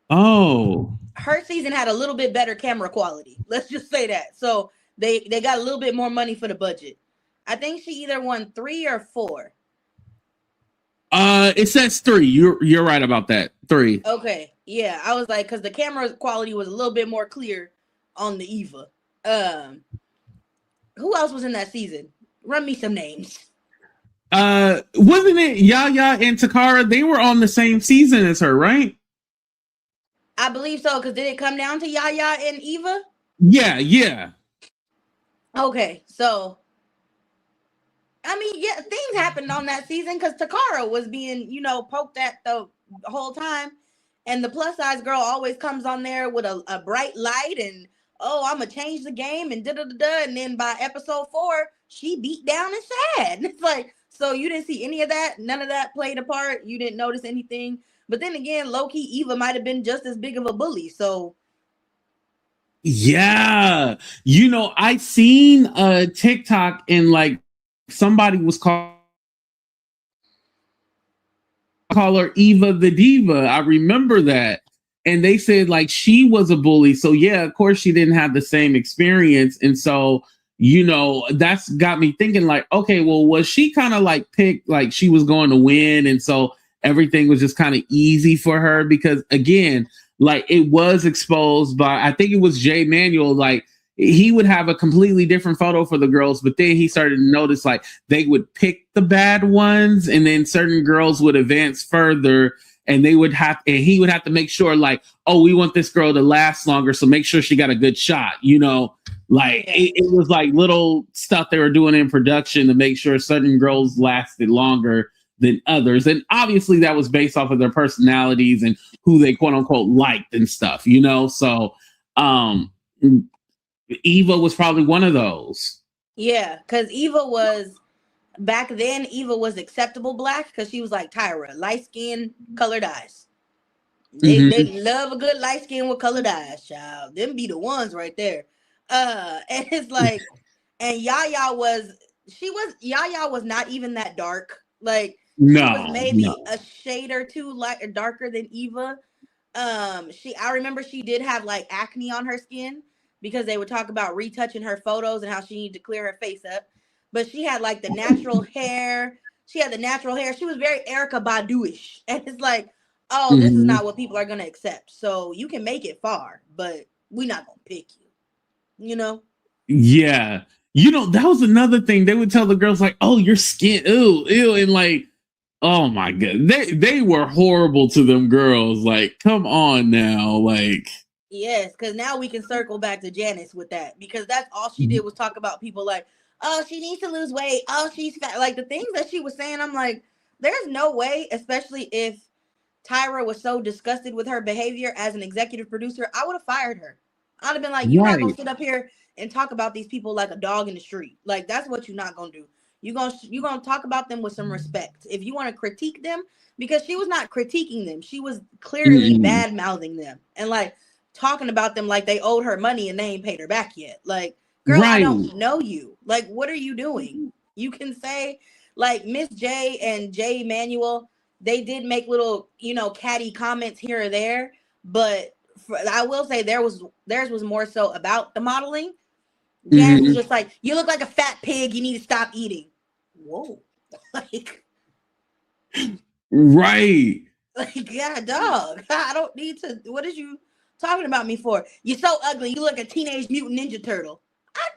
Oh, her season had a little bit better camera quality. Let's just say that. So they got a little bit more money for the budget. I think she either won 3 or 4. It says 3. You're right about that. 3. Okay, yeah, I was like, because the camera quality was a little bit more clear on the Eva. Who else was in that season? Run me some names. Wasn't it Yaya and Takara? They were on the same season as her, right? I believe so, because did it come down to Yaya and Eva? Yeah. Okay, so I mean, yeah, things happened on that season because Takara was being, poked at the whole time. And the plus size girl always comes on there with a bright light and, oh, I'm going to change the game and da-da-da-da. And then by episode 4, she beat down and sad. It's like, so you didn't see any of that? None of that played a part? You didn't notice anything? But then again, low-key, Eva might have been just as big of a bully. So yeah. I seen a TikTok and like somebody was call her Eva the Diva. I remember that. And they said like she was a bully. So yeah, of course she didn't have the same experience. And so, that's got me thinking like, okay, well, was she kind of like picked like she was going to win? And so everything was just kind of easy for her because again, like it was exposed by, I think it was Jay Manuel, like he would have a completely different photo for the girls, but then he started to notice like they would pick the bad ones and then certain girls would advance further and he would have to make sure like, oh, we want this girl to last longer. So make sure she got a good shot, like it was like little stuff they were doing in production to make sure certain girls lasted longer than others. And obviously that was based off of their personalities and who they quote unquote liked and stuff, So Eva was probably one of those. Yeah, because Eva was back then. Eva was acceptable black because she was like Tyra, light skin, colored eyes. They love a good light skin with colored eyes, child. Them be the ones right there. And it's like, and Yaya was not even that dark. Like she was maybe a shade or two darker than Eva. I remember she did have like acne on her skin because they would talk about retouching her photos and how she needed to clear her face up. But she had like the natural hair. She had the natural hair. She was very Erykah Badu-ish. And it's like, oh, this is not what people are going to accept. So you can make it far, but we're not going to pick you. Yeah. That was another thing. They would tell the girls like, oh, your skin, ew. And like, oh my God. They were horrible to them girls. Like, come on now. Like, yes, because now we can circle back to Janice with that because that's all she did was talk about people like, oh, she needs to lose weight. Oh, she's fat. Like the things that she was saying, I'm like, there's no way, especially if Tyra was so disgusted with her behavior as an executive producer, I would have fired her. I'd have been like, you're not going to sit up here and talk about these people like a dog in the street. Like, that's what you're not going to do. You're going to talk about them with some respect. If you want to critique them, because she was not critiquing them. She was clearly bad-mouthing them and like talking about them like they owed her money and they ain't paid her back yet. Like, girl, I don't know you. Like, what are you doing? You can say like Miss J and Jay Manuel, they did make little, catty comments here or there, but I will say theirs was more so about the modeling. Janice was just like, you look like a fat pig. You need to stop eating. Whoa. Like, right. Like, yeah, dog. I don't need to. What is you talking about me for? You're so ugly. You look like a Teenage Mutant Ninja Turtle.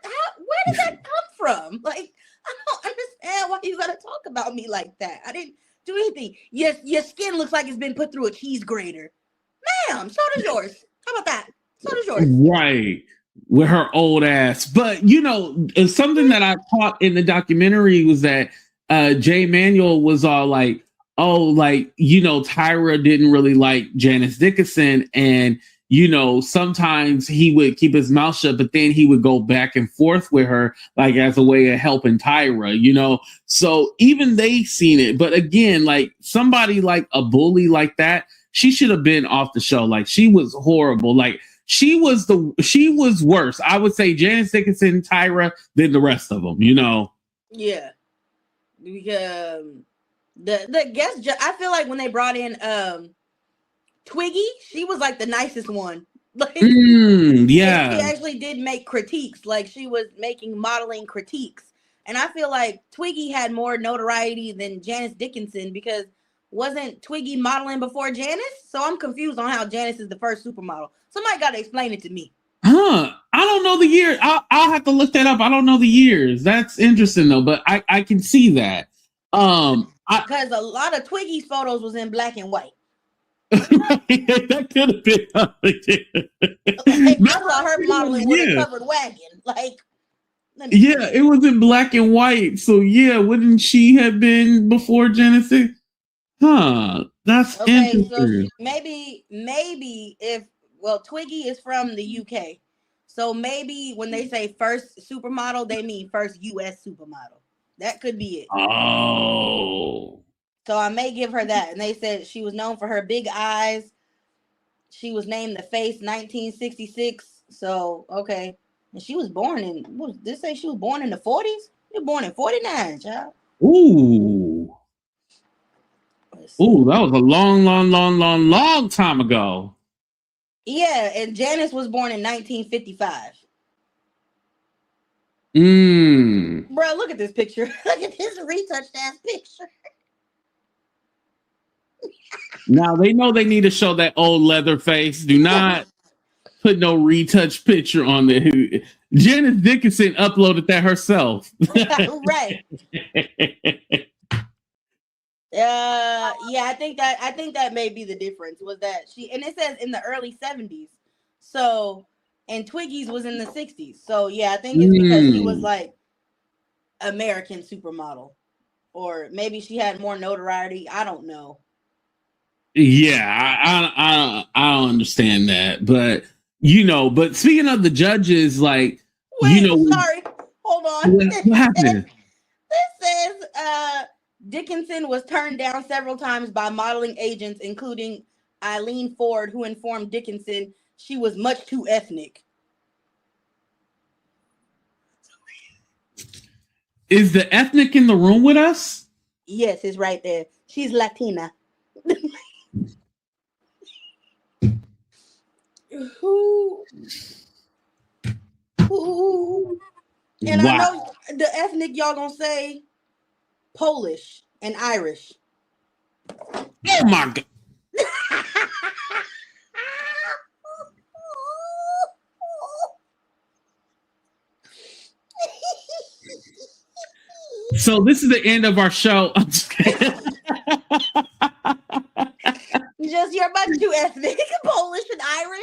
Where did that come from? Like, I don't understand why you got to talk about me like that. I didn't do anything. Your skin looks like it's been put through a cheese grater. Ma'am, so does yours. How about that? So does yours. Right. With her old ass. But, you know, something that I caught in the documentary was that Jay Manuel was all like, oh, like, you know, Tyra didn't really like Janice Dickinson. And, you know, sometimes he would keep his mouth shut, but then he would go back and forth with her, like as a way of helping Tyra, you know. So even they seen it. But again, like somebody like a bully like that, she should have been off the show. Like she was horrible. Like she was worse. I would say Janice Dickinson, Tyra, than the rest of them, you know. Yeah. Because the guest I feel like when they brought in Twiggy, she was like the nicest one. Like, yeah. she actually did make critiques. Like she was making modeling critiques. And I feel like Twiggy had more notoriety than Janice Dickinson because wasn't Twiggy modeling before Janice? So I'm confused on how Janice is the first supermodel. Somebody got to explain it to me. I don't know the year. I'll have to look that up. I don't know the years. That's interesting though, but I can see that. Because a lot of Twiggy's photos was in black and white. That could have been. Like, I saw her modeling with a covered wagon. Like, yeah, it was in black and white. So yeah, wouldn't she have been before Genesis? Huh. That's interesting. So maybe if Twiggy is from the UK. So maybe when they say first supermodel, they mean first US supermodel. That could be it. Oh. So I may give her that. And they said she was known for her big eyes. She was named the Face 1966. So, okay. And she was born in, what did they say she was born in the 40s? She was born in 49, child. Ooh. Ooh, that was a long time ago. Yeah, and Janice was born in 1955. Bro, look at this picture. Look at this retouched ass picture. Now they know they need to show that old leather face. Do not put no retouched picture on there. Janice Dickinson uploaded that herself. Right. Yeah, I think that may be the difference was that she, and it says in the early 70s. So, and Twiggy's was in the 60s. So yeah, I think it's because she was like American supermodel, or maybe she had more notoriety. I don't know. Yeah, I don't understand that, but you know, but speaking of the judges, like, wait, you know, sorry, hold on. What happened? This says Dickinson was turned down several times by modeling agents, including Eileen Ford, who informed Dickinson she was much too ethnic. Is the ethnic in the room with us? Yes, it's right there. She's Latina. Who? And wow. I know the ethnic y'all gonna say Polish and Irish. Oh my God. So this is the end of our show. I'm just kidding. Just you're much too ethnic, Polish and Irish.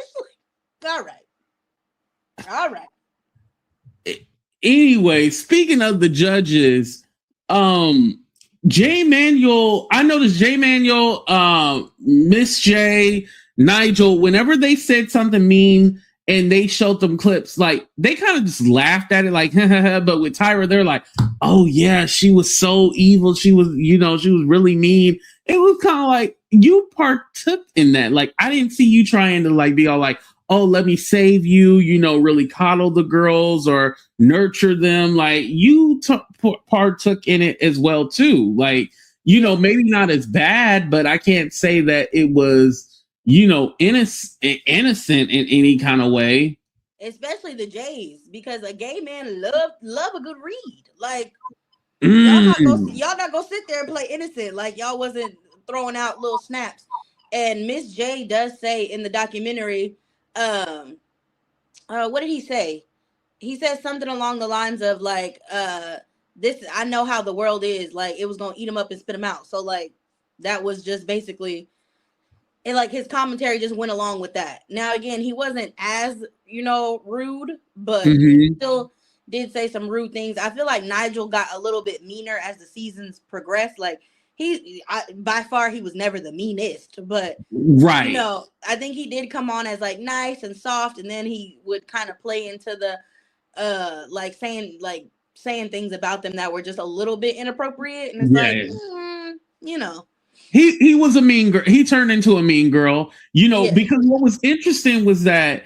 All right. Anyway, speaking of the judges, Jay Manuel, I noticed Jay Manuel, Miss J, Nigel, whenever they said something mean and they showed them clips, like they kind of just laughed at it, like, but with Tyra, they're like, oh yeah, she was so evil. She was, you know, she was really mean. It was kind of like you partook in that. Like, I didn't see you trying to like be all like, oh, let me save you, you know, really coddle the girls or nurture them. Like you partook in it as well too. Like, you know, maybe not as bad, but I can't say that it was, you know, innocent in any kind of way. Especially the Jays, because a gay man love a good read. Like y'all not gonna sit there and play innocent. Like y'all wasn't throwing out little snaps. And Miss J does say in the documentary, what did he say? He said something along the lines of like, this, I know how the world is. Like it was gonna eat him up and spit him out. So like, that was just basically, and like his commentary just went along with that. Now again, he wasn't as, rude, but he still did say some rude things. I feel like Nigel got a little bit meaner as the seasons progressed. Like by far he was never the meanest, but right. I think he did come on as like nice and soft, and then he would kind of play into the like saying things about them that were just a little bit inappropriate, and it's he was a mean girl. He turned into a mean girl, because what was interesting was that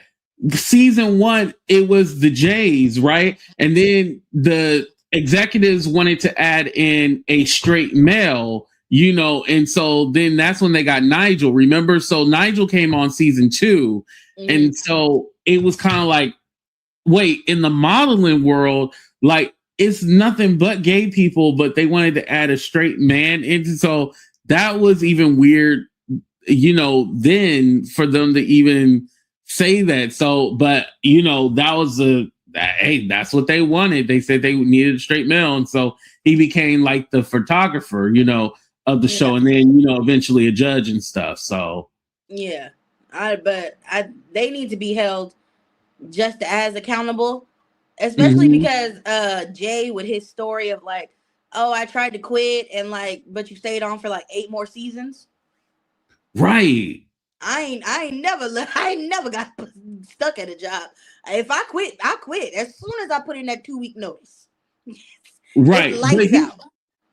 season 1 it was the Jays, right? And then the executives wanted to add in a straight male, and so then that's when they got Nigel, remember? So Nigel came on season 2, and so it was kind of like, wait, in the modeling world, like it's nothing but gay people, but they wanted to add a straight man into, so that was even weird, then for them to even say that. So, but that was hey, that's what they wanted. They said they needed a straight male, and so he became like the photographer, of the show, and then eventually a judge and stuff. So they need to be held just as accountable, especially because Jay, with his story of like, oh, I tried to quit and like, but you stayed on for like 8 more seasons. Right. I ain't never got stuck at a job. If I quit, I quit as soon as I put in that 2-week notice. Right. Lights out.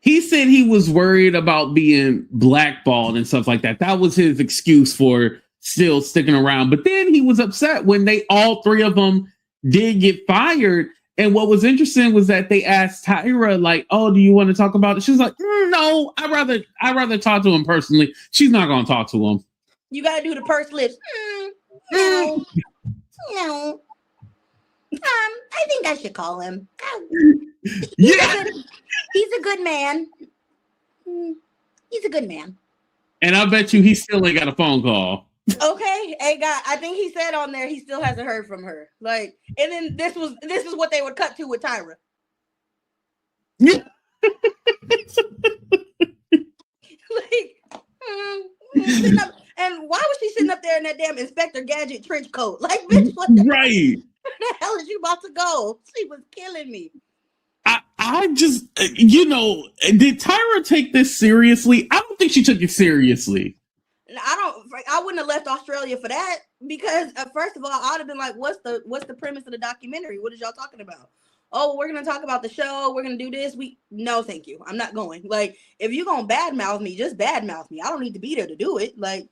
He said he was worried about being blackballed and stuff like that. That was his excuse for still sticking around. But then he was upset when all 3 of them did get fired. And what was interesting was that they asked Tyra, like, "Oh, do you want to talk about it?" She was like, "No, I'd rather talk to him personally." She's not going to talk to him. You got to do the pursed lips. No. I think I should call him. He's a good man. He's a good man. And I bet you he still ain't got a phone call. Okay, hey guy, I think he said on there he still hasn't heard from her. Like, and then this is what they would cut to with Tyra. Yeah. And why was she sitting up there in that damn Inspector Gadget trench coat? Like, bitch, what the hell is you about to go? She was killing me. I just, did Tyra take this seriously? I don't think she took it seriously. I wouldn't have left Australia for that, because first of all, I would have been like, what's the premise of the documentary? What is y'all talking about? Oh, we're gonna talk about the show, we're gonna do this. No, thank you. I'm not going. Like, if you're gonna badmouth me, just badmouth me. I don't need to be there to do it. Like,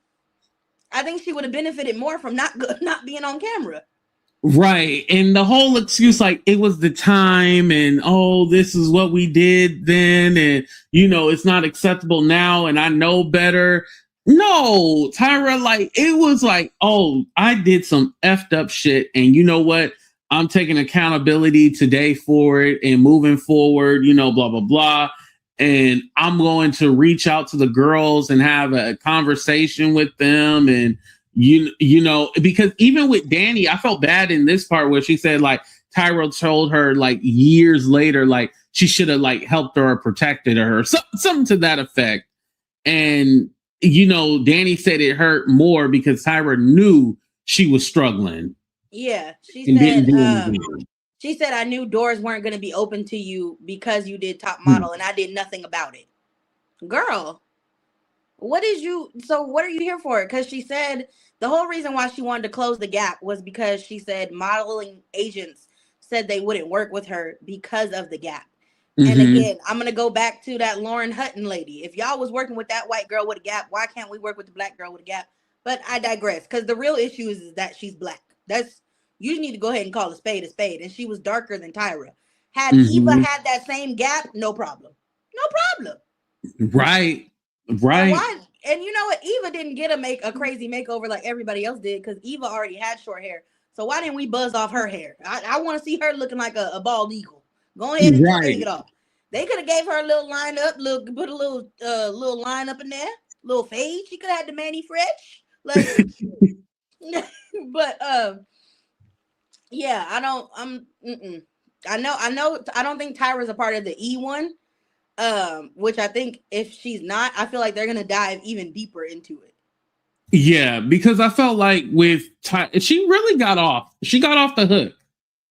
I think she would have benefited more from not being on camera. Right. And the whole excuse, like, it was the time, and this is what we did then, and it's not acceptable now, and I know better. No, Tyra, like, it was like, oh, I did some effed up shit, and you know what? I'm taking accountability today for it and moving forward, blah, blah, blah. And I'm going to reach out to the girls and have a conversation with them. And, because even with Danny, I felt bad in this part where she said, like, Tyra told her, like, years later, like, she should have, like, helped her or protected her, something to that effect. And, Danny said it hurt more because Tyra knew she was struggling. Yeah, she said, I knew doors weren't going to be open to you because you did top model, and I did nothing about it. Girl, what are you here for? Because she said the whole reason why she wanted to close the gap was because she said modeling agents said they wouldn't work with her because of the gap. And again, I'm going to go back to that Lauren Hutton lady. If y'all was working with that white girl with a gap, why can't we work with the black girl with a gap? But I digress, because the real issue is that she's black. You need to go ahead and call a spade, and she was darker than Tyra. Had Eva had that same gap, no problem. Right. And you know what? Eva didn't get a crazy makeover like everybody else did, because Eva already had short hair. So why didn't we buzz off her hair? I want to see her looking like a bald eagle. Go ahead and take it off. They could have gave her a little line up, put a little line up in there, little fade. She could have had the Manny Fresh. Like, but yeah, I don't think Tyra's a part of the E1. Which I think if she's not, I feel like they're gonna dive even deeper into it. Yeah, because I felt like with she really got off. She got off the hook.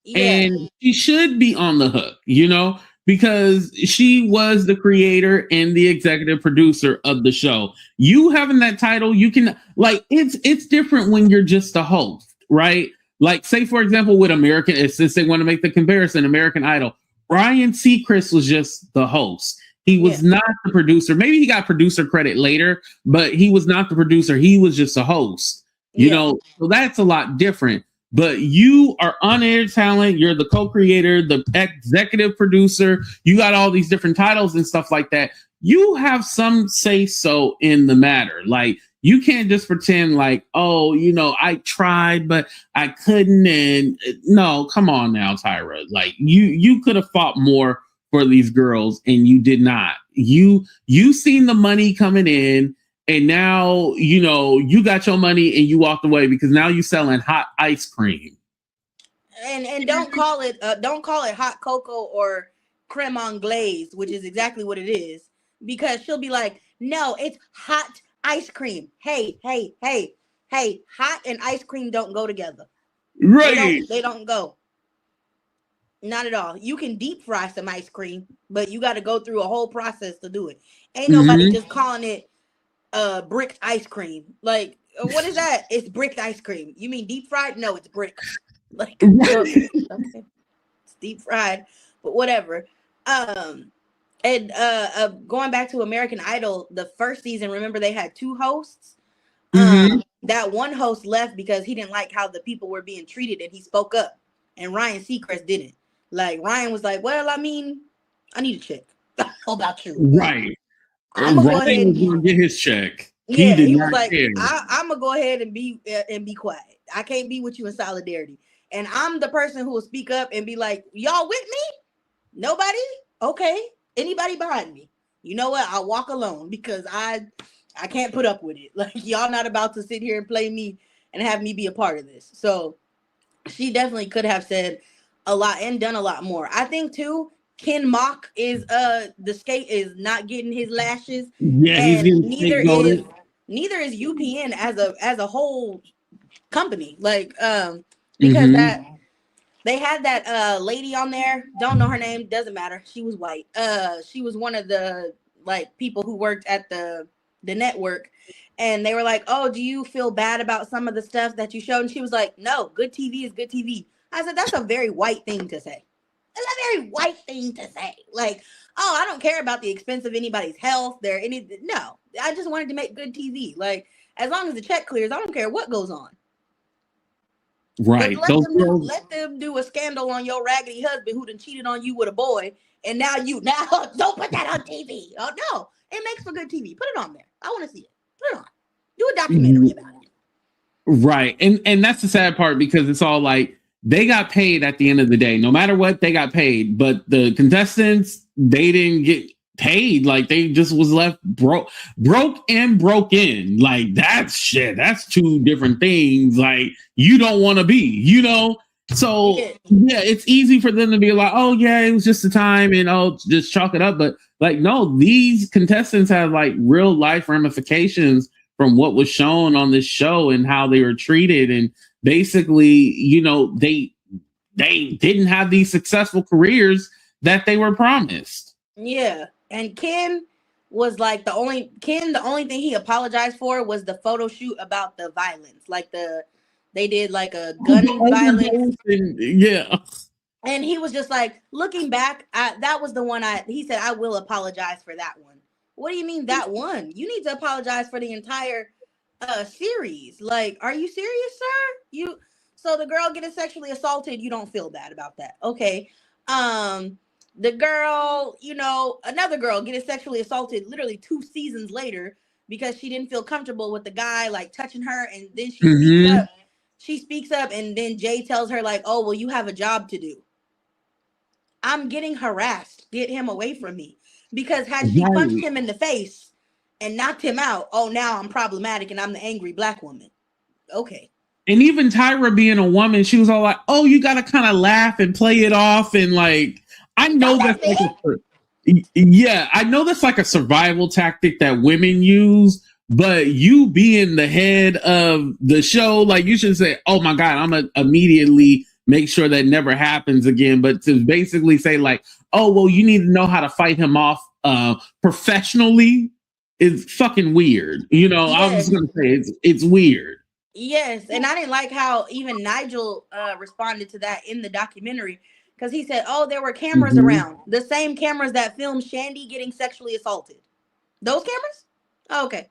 Yeah. And she should be on the hook, you know, because she was the creator and the executive producer of the show. You having that title, you can like it's different when you're just a host, right? Like, say for example, with American, since they want to make the comparison, American Idol, Ryan Seacrest was just the host. He was not the producer. Maybe he got producer credit later, but he was not the producer. He was just a host, you know. So that's a lot different. But you are on-air talent. You're the co-creator, the executive producer. You got all these different titles and stuff like that. You have some say so in the matter. Like, you can't just pretend like, oh, you know, I tried, but I couldn't. And no, come on now, Tyra. Like, you could have fought more for these girls, and you did not. You seen the money coming in. And now, you know, you got your money and you walked away because now you're selling hot ice cream. And don't call it hot cocoa or creme anglaise, which is exactly what it is, because she'll be like, no, it's hot ice cream. Hey, hot and ice cream don't go together. Right. They don't go. Not at all. You can deep fry some ice cream, but you got to go through a whole process to do it. Ain't nobody just calling it bricked ice cream. Like, what is that? It's bricked ice cream. You mean deep fried? No, it's brick. Like, okay. It's deep fried, but whatever. And going back to American Idol, the first season, remember they had 2 hosts. That one host left because he didn't like how the people were being treated, and he spoke up. And Ryan Seacrest didn't. Like, Ryan was like, well, I mean, I need a check. How about you? Right. I'm gonna go ahead and get his check. Yeah, he was like, I'm gonna go ahead and be quiet. I can't be with you in solidarity. And I'm the person who will speak up and be like, y'all with me? Nobody? Okay. Anybody behind me? You know what? I'll walk alone because I can't put up with it. Like, y'all not about to sit here and play me and have me be a part of this. So she definitely could have said a lot and done a lot more. I think too, Ken Mock is the skate is not getting his lashes. Yeah, and neither is UPN as a whole company. Like because that they had that lady on there, don't know her name, doesn't matter. She was white. She was one of the like people who worked at the network, and they were like, "Oh, do you feel bad about some of the stuff that you showed?" And she was like, "No, good TV is good TV." I said, "That's a very white thing to say. That's a very white thing to say. Like, oh, I don't care about the expense of anybody's health. No, I just wanted to make good TV. Like, as long as the check clears, I don't care what goes on." Right. Let them do a scandal on your raggedy husband who done cheated on you with a boy, and now don't put that on TV. Oh no, it makes for good TV. Put it on there. I want to see it. Put it on. Do a documentary about it. Right. And that's the sad part, because it's all like they got paid at the end of the day. No matter what, they got paid. But the contestants, they didn't get paid. Like, they just was left broke and broke in. Like, that's 2 different things. Like, you don't want to be, you know? So yeah, it's easy for them to be like, oh yeah, it was just a time, and oh, just chalk it up. But like, no, these contestants have like real life ramifications from what was shown on this show and how they were treated. And basically, you know, they didn't have these successful careers that they were promised. Yeah. And Ken was like the only thing he apologized for was the photo shoot about the violence. Like they did like a gun violence. Yeah. And he was just like, looking back, that was the one he said, I will apologize for that one. What do you mean that one? You need to apologize for the entire series. Like, are you serious, sir? So the girl getting sexually assaulted, you don't feel bad about that. Okay. The girl, you know, another girl getting sexually assaulted literally 2 seasons later because she didn't feel comfortable with the guy like touching her, and then she speaks up, and then Jay tells her like, oh, well, you have a job to do. I'm getting harassed. Get him away from me. Because had she punched him in the face and knocked him out, oh, now I'm problematic and I'm the angry Black woman. Okay. And even Tyra being a woman, she was all like, oh, you got to kind of laugh and play it off. And like, I know that's like Yeah, I know that's like a survival tactic that women use, but you being the head of the show, like you should say, "Oh my God, I'm gonna immediately make sure that never happens again." But to basically say like, "Oh well, you need to know how to fight him off professionally," is fucking weird. I'm Yes. just gonna say it's weird. Yes, and I didn't like how even Nigel responded to that in the documentary because he said, "Oh, there were cameras Mhm. around, the same cameras that filmed Shandi getting sexually assaulted. Those cameras? Oh, okay,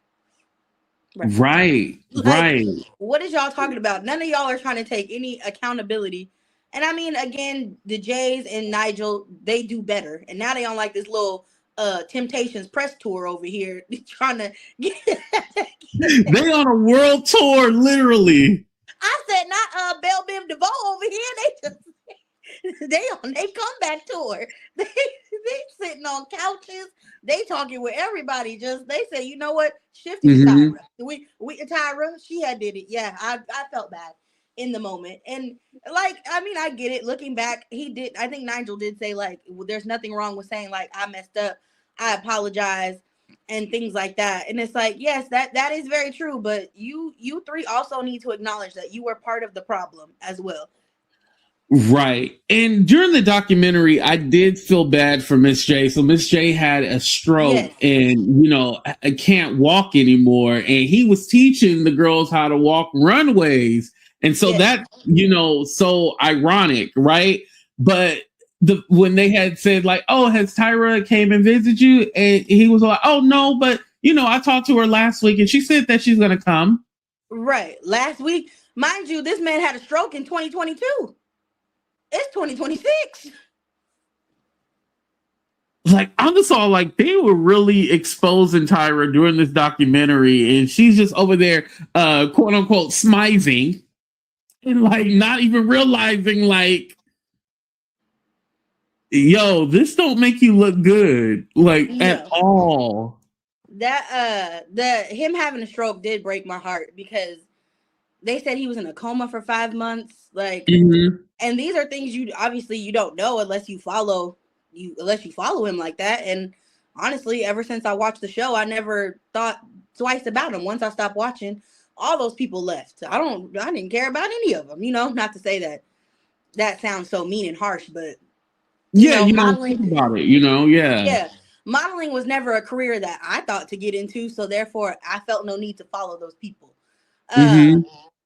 right. Right, Like, right. what is y'all talking about? None of y'all are trying to take any accountability. And I mean, again, the Jays and Nigel, they do better, and now they on like this little Temptations press tour over here, trying to get. They on a world tour, literally. I said, not Belle Biv DeVoe over here. They just they on they comeback tour. They sitting on couches. They talking with everybody. Just they say, you know what? Shift it to Mhm. Tyra. We Tyra. She had did it. Yeah, I felt bad in the moment. And like, I mean, I get it. Looking back, he did. I think Nigel did say like, there's nothing wrong with saying like I messed up. I apologize and things like that. And it's like, yes, that is very true. But you three also need to acknowledge that you were part of the problem as well. Right. And during the documentary, I did feel bad for Miss J. So Miss J had a stroke Yes. and, I can't walk anymore. And he was teaching the girls how to walk runways. And so Yes. that, so ironic, right? But when they had said like, "Oh, has Tyra came and visited you?" And he was like, "Oh no, but I talked to her last week and she said that she's gonna come." Right. Last week, mind you, this man had a stroke in 2022. It's 2026. Like I'm just all like they were really exposing Tyra during this documentary, and she's just over there, quote unquote, smizing and like not even realizing, like, yo, this don't make you look good, like at No. all. That the him having a stroke did break my heart because they said he was in a coma for 5 months. Like, Mm-hmm. and these are things you obviously you don't know unless you follow him like that. And honestly, ever since I watched the show, I never thought twice about him. Once I stopped watching, all those people left. I didn't care about any of them. Not to say that sounds so mean and harsh, but Yeah, you don't think modeling, about it, yeah. yeah, modeling was never a career that I thought to get into. So therefore, I felt no need to follow those people. Uh, Mm-hmm.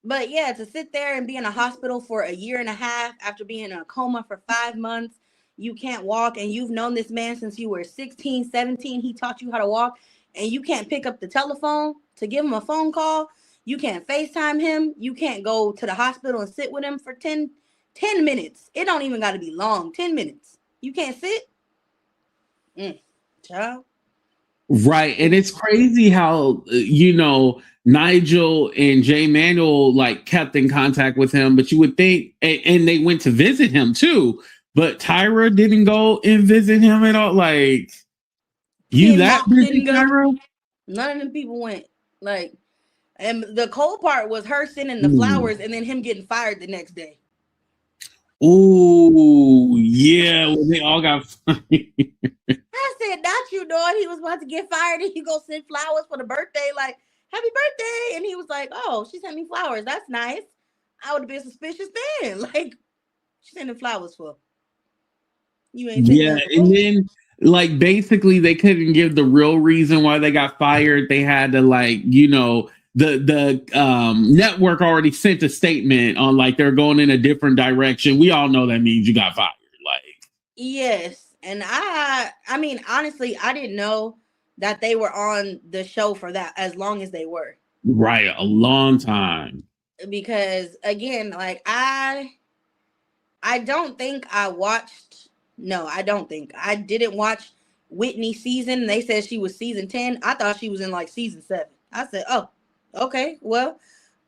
but yeah, to sit there and be in a hospital for a year and a half after being in a coma for 5 months, you can't walk, and you've known this man since you were 16, 17. He taught you how to walk, and you can't pick up the telephone to give him a phone call. You can't FaceTime him. You can't go to the hospital and sit with him for 10 minutes. It don't even got to be long. 10 minutes. You can't sit? Child. Right. And it's crazy how, Nigel and Jay Manuel like kept in contact with him, but you would think, and they went to visit him too, but Tyra didn't go and visit him at all. Like, you Ken that Mock busy, didn't go. Tyra? None of them people went. Like, and the cold part was her sending the Mm. flowers and then him getting fired the next day. Oh, yeah. When they all got I said, not you knowing he was about to get fired and you go send flowers for the birthday, like, happy birthday. And he was like, oh, she sent me flowers. That's nice. I would have been suspicious then. Like, she sending flowers for. You ain't take Yeah, nothing from and me. then like basically they couldn't give the real reason why they got fired. They had to like, the network already sent a statement on like they're going in a different direction. We all know that means you got fired. Like Yes. And I mean, honestly, I didn't know that they were on the show for that as long as they were. right, a long time. Because again, like I don't think I watched. No, I don't think I didn't watch Whitney season. They said she was season 10. I thought she was in like season 7. I said, oh, okay, well,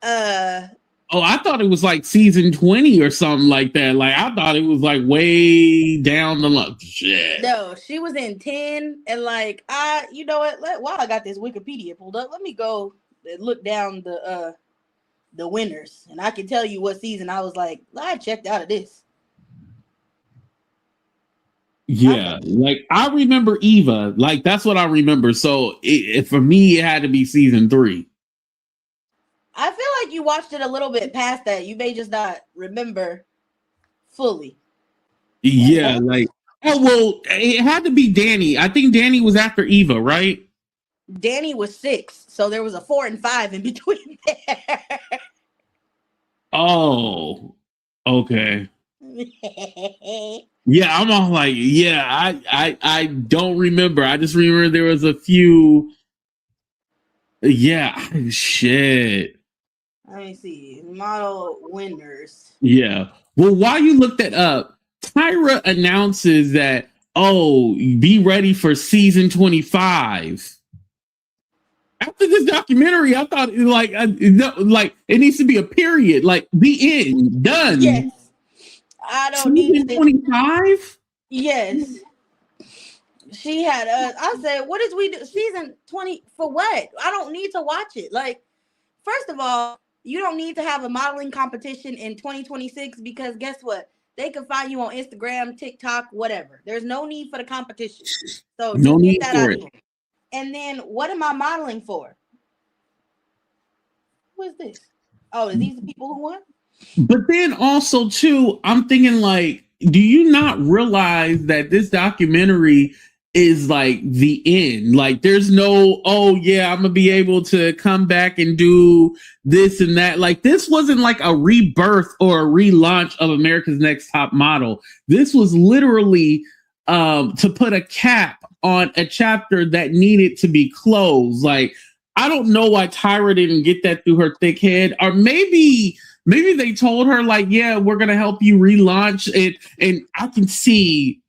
uh, Oh, I thought it was like season 20 or something like that. Like I thought it was like way down the line. Shit. no, she was in 10, and like you know what? While I got this Wikipedia pulled up, let me go and look down the winners, and I can tell you what season I was like. I checked out of this. Yeah, Okay. like I remember Eva. Like that's what I remember. So for me, it had to be season 3. I feel like you watched it a little bit past that. You may just not remember fully. Yeah, like oh well, it had to be Danny. I think Danny was after Eva, right? Danny was 6, so there was a 4 and 5 in between there. Oh, okay. Yeah, I'm all like, yeah, I don't remember. I just remember there was a few. Yeah, shit. Let me see. Model winners. Yeah. Well, while you look that up, Tyra announces that, oh, be ready for season 25. After this documentary, I thought like, no, like it needs to be a period, like the end, done. Yes. I don't need Season to. 25? Yes. She had us. I said, what is we do? Season 20 for what? I don't need to watch it. Like, first of all, you don't need to have a modeling competition in 2026 because guess what? They can find you on Instagram, TikTok, whatever. There's no need for the competition. So No just get need that for out of it. here. And then what am I modeling for? Who is this? Oh, is these the people who won? But then also too, I'm thinking like, do you not realize that this documentary is like the end? Like there's no, oh yeah, I'm gonna be able to come back and do this and that. Like this wasn't like a rebirth or a relaunch of America's Next Top Model. This was literally to put a cap on a chapter that needed to be closed. Like I don't know why Tyra didn't get that through her thick head, or maybe they told her like, yeah, we're gonna help you relaunch it, and I can see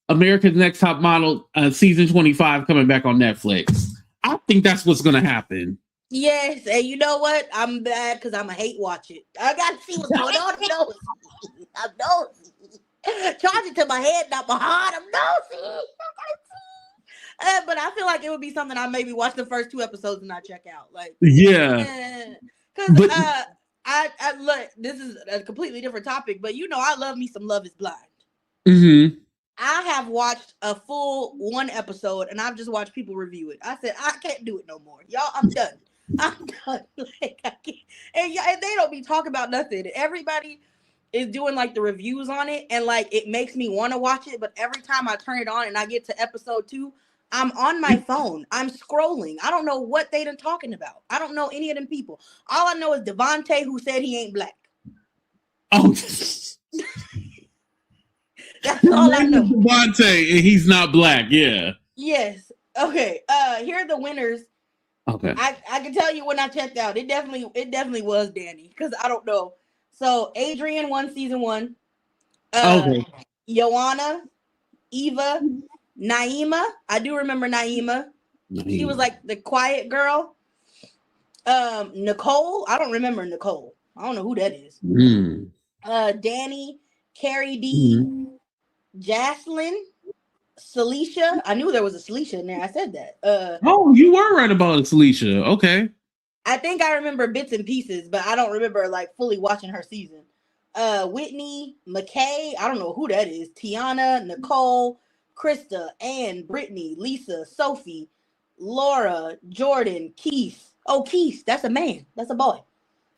America's Next Top Model season 25 coming back on Netflix. I think that's what's gonna happen. Yes, and you know what? I'm bad because I'm a hate watch it. I gotta see what's going on. I'm nosy. Charge it to my head, not my heart. I'm nosy. But I feel like it would be something I maybe watch the first 2 episodes and not check out. Like, Yeah, because but I look. This is a completely different topic, but you know, I love me some Love Is Blind. mm-hmm. I have watched a full 1 episode, and I've just watched people review it. I said I can't do it no more, y'all. I'm done. I'm done. Like, I can't. And they don't be talking about nothing. Everybody is doing like the reviews on it, and like it makes me want to watch it. But every time I turn it on and I get to episode 2, I'm on my phone. I'm scrolling. I don't know what they done talking about. I don't know any of them people. All I know is Devontae, who said he ain't black. Oh, That's all I know. Devontae, and he's not black. Yeah. Yes. Okay. Here are the winners. Okay. I can tell you when I checked out. It definitely was Danny, because I don't know. So Adrian won season 1. Okay. Joanna, Eva, Naima. I do remember Naima. She was like the quiet girl. Nicole. I don't remember Nicole. I don't know who that is. Mm. Danny, Carrie D, Jaslyn, Celicia. I knew there was a Celicia in there. I said that. Oh, you were right about Celicia. Okay. I think I remember bits and pieces, but I don't remember like fully watching her season. Whitney, McKay, I don't know who that is. Tiana, Nicole, Krista, Ann, Brittany, Lisa, Sophie, Laura, Jordan, Keith. Oh, Keith, that's a man. That's a boy.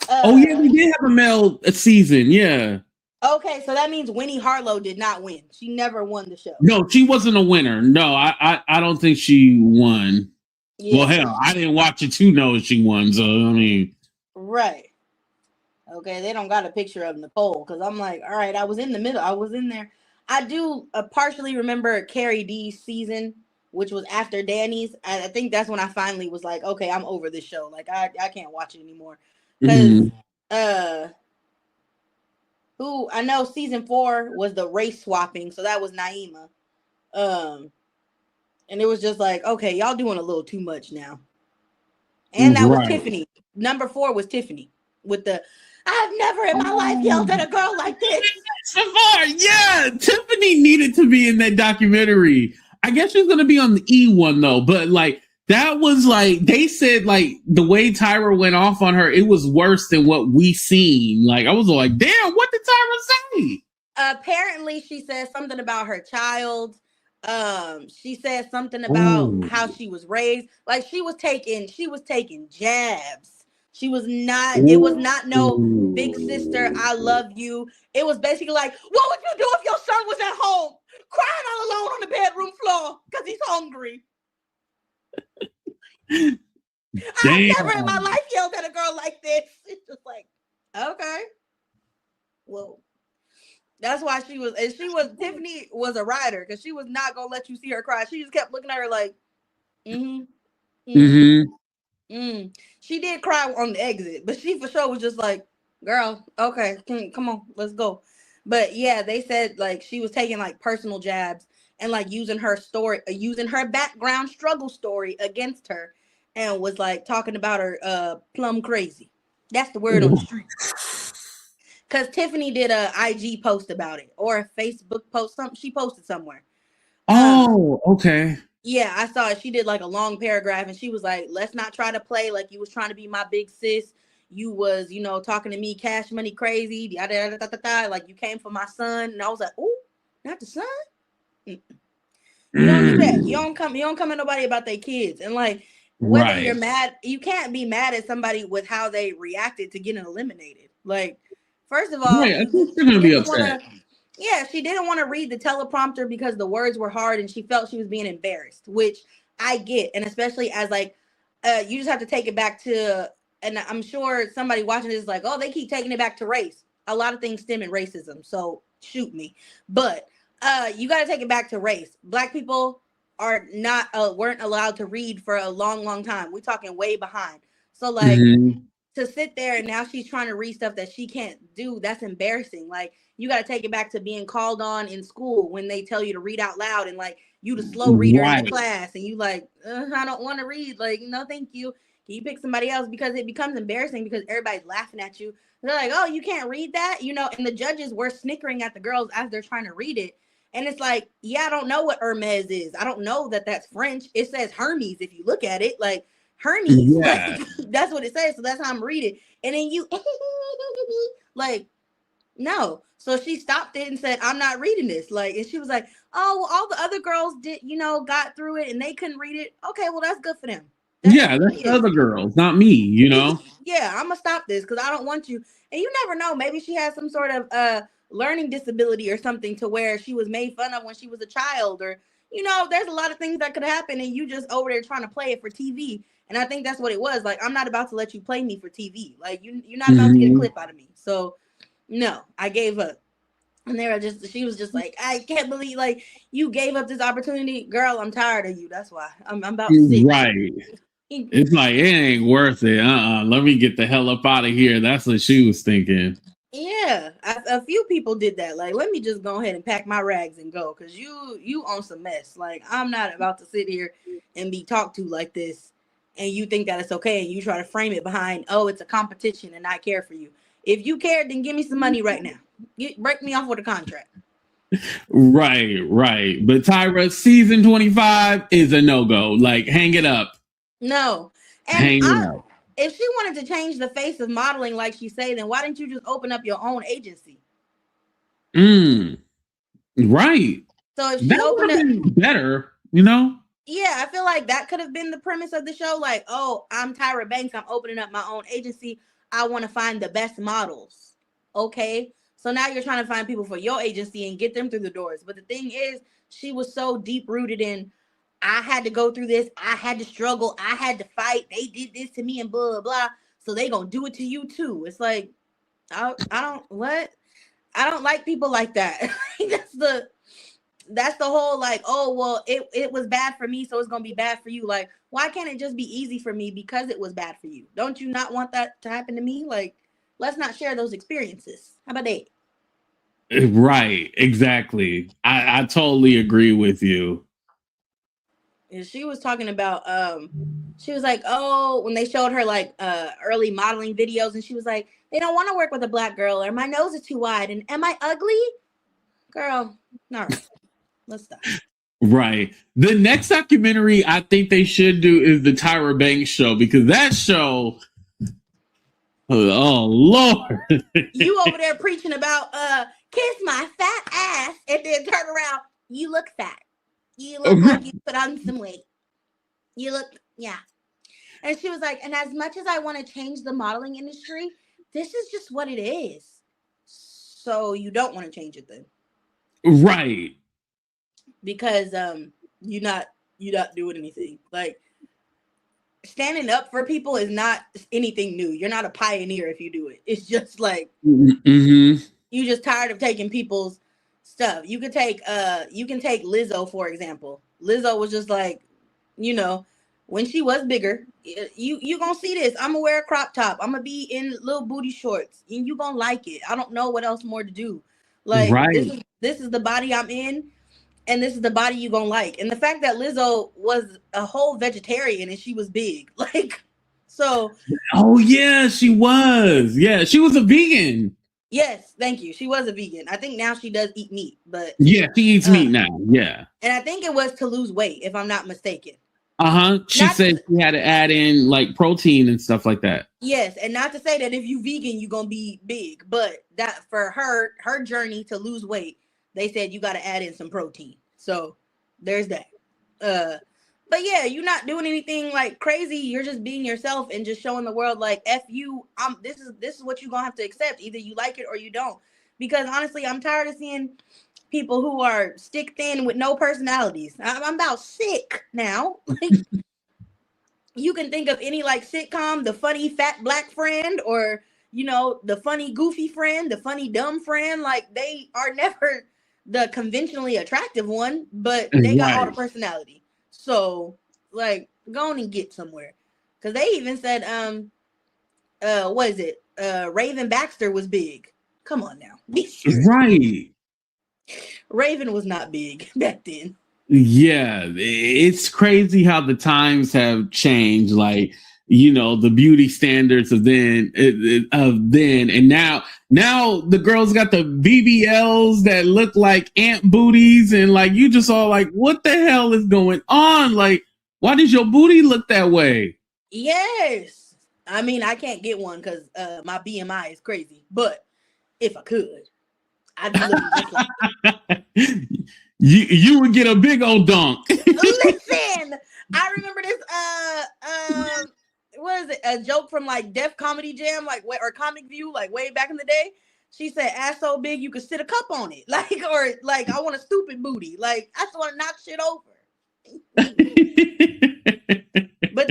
Oh yeah, we did have a male season. Yeah. Okay, so that means Winnie Harlow did not win. She never won the show. No, she wasn't a winner. No, I don't think she won. Yeah. Well, hell, I didn't watch it to know she won. So I mean, right. Okay, they don't got a picture of Nicole because I'm like, all right, I was in the middle. I was in there. I do partially remember Carrie D's season, which was after Danny's. I think that's when I finally was like, okay, I'm over this show. Like I can't watch it anymore. Because who I know season 4 was the race swapping, so that was Naima. And it was just like, okay, y'all doing a little too much now. And that was Tiffany. Number 4 was Tiffany with the I've never in my life yelled at a girl like this. Yeah, Tiffany needed to be in that documentary. I guess she's gonna be on the E one though, but like that was like they said like the way Tyra went off on her, it was worse than what we seen. Like I was like, damn, what did Tyra say? Apparently, she said something about her child. She said something about Ooh. how she was raised. Like she was taking jabs. She was not, it was not no big sister, I love you. It was basically like, what would you do if your son was at home crying all alone on the bedroom floor because he's hungry? I've never in my life yelled at a girl like this. It's just like, okay. Well, that's why Tiffany was a rider because she was not gonna let you see her cry. She just kept looking at her like, mm-hmm. She did cry on the exit, but she for sure was just like, girl, okay, come on, let's go. But yeah, they said like she was taking like personal jabs and like using her story, using her background struggle story against her, and was like talking about her plum crazy. That's the word on the street. Because Tiffany did a IG post about it or a Facebook post, something she posted somewhere. Oh, okay. Yeah, I saw it. She did like a long paragraph and she was like, let's not try to play like you was trying to be my big sis. You was, talking to me cash money crazy. Like you came for my son. And I was like, oh, not the son? You don't do that. You don't come at nobody about their kids. And like whether you're mad, you can't be mad at somebody with how they reacted to getting eliminated. Like, first of all, I think they're gonna be upset. She didn't want to read the teleprompter because the words were hard and she felt she was being embarrassed, which I get. And especially as like, you just have to take it back to, and I'm sure somebody watching this is like, oh, they keep taking it back to race. A lot of things stem in racism. So shoot me. But you got to take it back to race. Black people are not, weren't allowed to read for a long, long time. We're talking way behind. So like to sit there and now she's trying to read stuff that she can't do. That's embarrassing. Like, you got to take it back to being called on in school when they tell you to read out loud and like you the slow reader in the class and you like, I don't want to read. Like, no, thank you. Can you pick somebody else? Because it becomes embarrassing because everybody's laughing at you. They're like, oh, you can't read that? And the judges were snickering at the girls as they're trying to read it. And it's like, yeah, I don't know what Hermes is. I don't know that that's French. It says Hermes if you look at it. Like, Hermes. Yeah. Like, that's what it says. So that's how I'm reading. And then you like, no. So she stopped it and said, I'm not reading this. Like, and she was like, oh, well, all the other girls did, got through it and they couldn't read it. Okay, well, that's good for them. That's the other girls, not me, Yeah, I'm gonna stop this because I don't want you. And you never know. Maybe she has some sort of learning disability or something to where she was made fun of when she was a child, or there's a lot of things that could happen, and you just over there trying to play it for TV. And I think that's what it was. Like, I'm not about to let you play me for TV. Like, you're not about to get a clip out of me. So no, I gave up. And she was just like, I can't believe, like, you gave up this opportunity. Girl, I'm tired of you. That's why I'm about to sit. Right. It's like, it ain't worth it. Let me get the hell up out of here. That's what she was thinking. Yeah, a few people did that. Like, let me just go ahead and pack my rags and go, because you on some mess. Like, I'm not about to sit here and be talked to like this, and you think that it's okay, and you try to frame it behind, oh, it's a competition and I care for you. If you care, then give me some money right now. Break me off with a contract. Right. But Tyra, season 25 is a no-go. Like, hang it up. No. And if she wanted to change the face of modeling, like she say, then why didn't you just open up your own agency? Right. So if she opened up better, Yeah, I feel like that could have been the premise of the show. Like, oh, I'm Tyra Banks. I'm opening up my own agency. I want to find the best models. Okay. So now you're trying to find people for your agency and get them through the doors. But the thing is, she was so deep rooted in, I had to go through this. I had to struggle. I had to fight. They did this to me and blah, blah, blah. So they going to do it to you too. It's like, I don't like people like that. That's the whole like, oh, well, it was bad for me, so it's going to be bad for you. Like, why can't it just be easy for me because it was bad for you? Don't you not want that to happen to me? Like, let's not share those experiences. How about that? Right, exactly. I totally agree with you. And she was talking about, she was like, oh, when they showed her like early modeling videos, and she was like, they don't want to work with a black girl, or my nose is too wide, and am I ugly? Girl, no. Let's stop. Right. The next documentary I think they should do is the Tyra Banks show, because that show, oh Lord. You over there preaching about kiss my fat ass and then turn around, you look fat. You look like you put on some weight. You look, yeah. And she was like, and as much as I want to change the modeling industry, this is just what it is. So you don't want to change it then. Right. Because you're not doing anything. Like, standing up for people is not anything new. You're not a pioneer if you do it. It's just like you just tired of taking people's stuff. You can take Lizzo, for example. Lizzo was just like, you know, when she was bigger, you gonna see this. I'm gonna wear a crop top. I'm gonna be in little booty shorts, and you gonna like it. I don't know what else more to do. Like, this is the body I'm in, and this is the body you gonna like. And the fact that Lizzo was a whole vegetarian and she was big, like, so. Oh yeah, she was. Yeah, she was a vegan. Yes, thank you. She was a vegan. I think now she does eat meat, but yeah, she eats meat now. Yeah, and I think it was to lose weight, if I'm not mistaken. She said she had to add in like protein and stuff like that. Yes, and not to say that if you vegan, you're gonna be big, but that for her journey to lose weight, they said you got to add in some protein. So there's that. But yeah, you're not doing anything like crazy. You're just being yourself and just showing the world like, F you. This is what you're gonna have to accept. Either you like it or you don't. Because honestly, I'm tired of seeing people who are stick thin with no personalities. I'm about sick now. Like, you can think of any like sitcom, the funny fat black friend, or you know, the funny goofy friend, the funny dumb friend. Like, they are never the conventionally attractive one, but they got all the personality. So like, go on and get somewhere. Because they even said what is it? Raven Baxter was big. Come on now. Be serious. Right. Raven was not big back then. Yeah, it's crazy how the times have changed. Like, you know, the beauty standards of then, and now the girls got the BBLs that look like ant booties, and like, you just all like, what the hell is going on? Like, why does your booty look that way? Yes, I mean, I can't get one because my BMI is crazy, but if I could, I'd be looking just like you would get a big old dunk. Listen, I remember this what is it, a joke from like Def Comedy Jam, like, or Comic View, like way back in the day. She said, ass so big you could sit a cup on it. Like, or like, I want a stupid booty. Like, I just want to knock shit over. But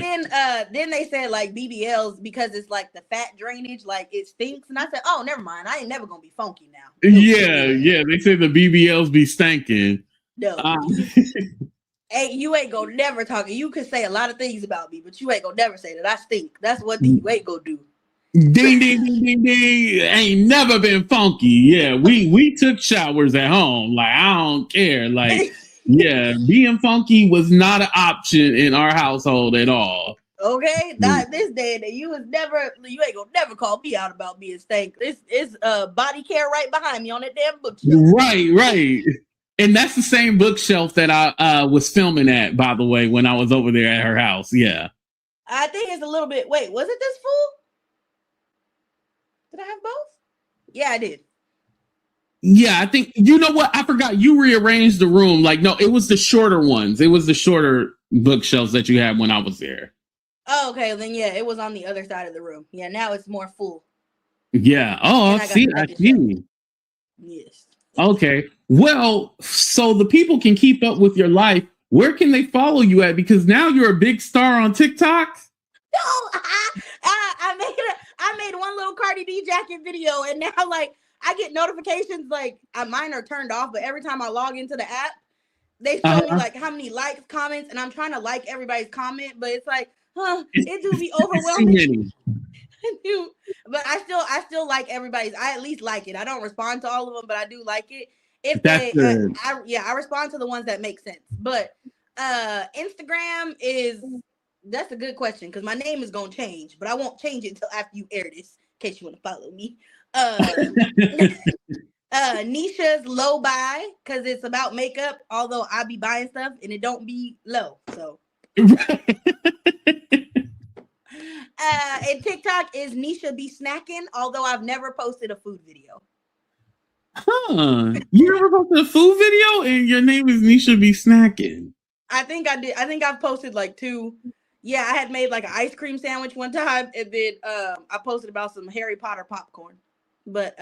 then they said like BBLs, because it's like the fat drainage, like it stinks. And I said, oh, never mind. I ain't never gonna be funky now. Yeah. They say the BBLs be stinking. No. Hey, you ain't gonna never talk. You could say a lot of things about me, but you ain't gonna never say that I stink. That's one thing you ain't gonna do. Ding, ding, ding, ding, ding. Ain't never been funky. Yeah, we took showers at home. Like, I don't care. Like, yeah, being funky was not an option in our household at all. Okay, not this day and age. You ain't gonna never call me out about being stank. It's body care right behind me on that damn bookshelf. Right. And that's the same bookshelf that I was filming at, by the way, when I was over there at her house. Yeah. I think it's a little bit. Wait, was it this full? Did I have both? Yeah, I did. Yeah, I think, you know what? I forgot you rearranged the room. Like, no, it was the shorter ones. It was the shorter bookshelves that you had when I was there. Oh, okay. Then, yeah, it was on the other side of the room. Yeah, now it's more full. Yeah. Oh, I see. Yes. Okay. Well, so the people can keep up with your life. Where can they follow you at? Because now you're a big star on TikTok. No, I made one little Cardi B jacket video, and now like I get notifications like mine are turned off, but every time I log into the app, they show me like how many likes, comments, and I'm trying to like everybody's comment, but it's like, it do be overwhelming. But I still like everybody's. I at least like it. I don't respond to all of them, but I do like it. If they, I respond to the ones that make sense. But Instagram that's a good question, because my name is gonna change, but I won't change it until after you air this, in case you want to follow me. Nisha's low buy, because it's about makeup, although I be buying stuff and it don't be low. So and TikTok is Nisha be snacking, although I've never posted a food video. Huh. You ever posted a food video and your name is Nisha Be Snacking? I think I did. I think I've posted like 2. Yeah, I had made like an ice cream sandwich one time, and then I posted about some Harry Potter popcorn. But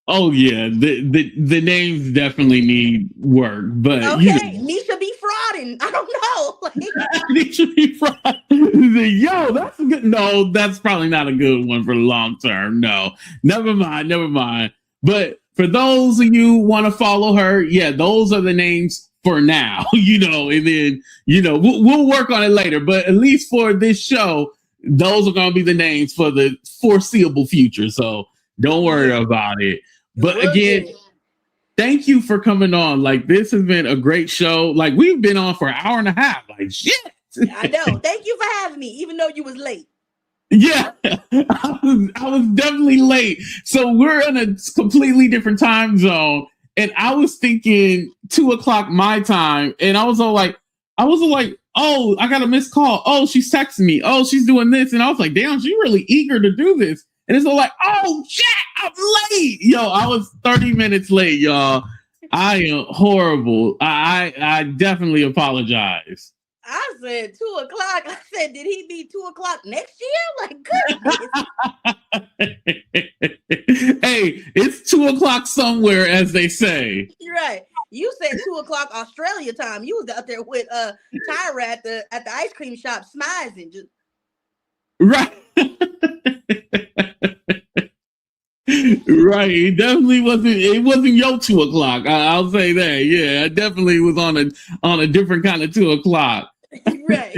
Oh yeah, the names definitely need work, but okay, Nisha be frauding. I don't know. Nisha be fraud. Yo, that's a good. No, that's probably not a good one for the long term. No, never mind. But for those of you who want to follow her, yeah, those are the names for now. And then we'll work on it later. But at least for this show, those are going to be the names for the foreseeable future. So don't worry about it. But again, thank you for coming on. Like, this has been a great show. Like, we've been on for an hour and a half. Like, shit. I know. Thank you for having me, even though you was late. Yeah, I was definitely late. So we're in a completely different time zone. And I was thinking 2:00 my time. And I was like, oh, I got a missed call. Oh, she's texting me. Oh, she's doing this. And I was like, damn, she's really eager to do this. And it's all like, oh shit, I'm late. Yo, I was 30 minutes late, y'all. I am horrible. I definitely apologize. I said 2:00. I said, did he be 2:00 next year? Like, goodness. Hey, it's 2:00 somewhere, as they say. You're right. You said 2:00 Australia time. You was out there with Tyra at the ice cream shop, smizing. Just right. Right. It definitely wasn't. It wasn't your 2:00. I'll say that. Yeah, I definitely was on a different kind of 2:00. Right.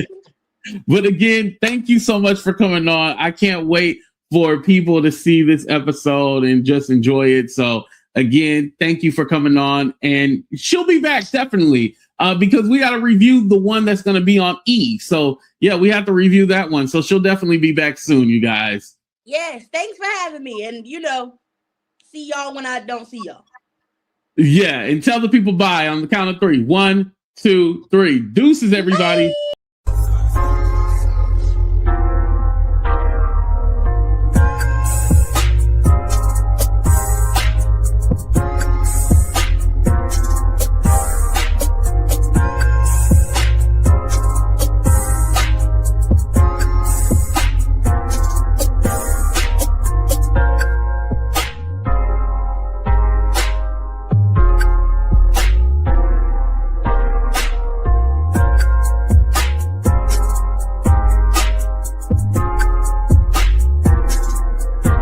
But again, thank you so much for coming on. I can't wait for people to see this episode and just enjoy it. So again, thank you for coming on, and she'll be back definitely because we got to review the one that's going to be on E. So yeah, we have to review that one. So she'll definitely be back soon, you guys. Yes, thanks for having me. And see y'all when I don't see y'all. Yeah, and tell the people bye on the count of 3. 1, 2, 3. Deuces, everybody. Bye.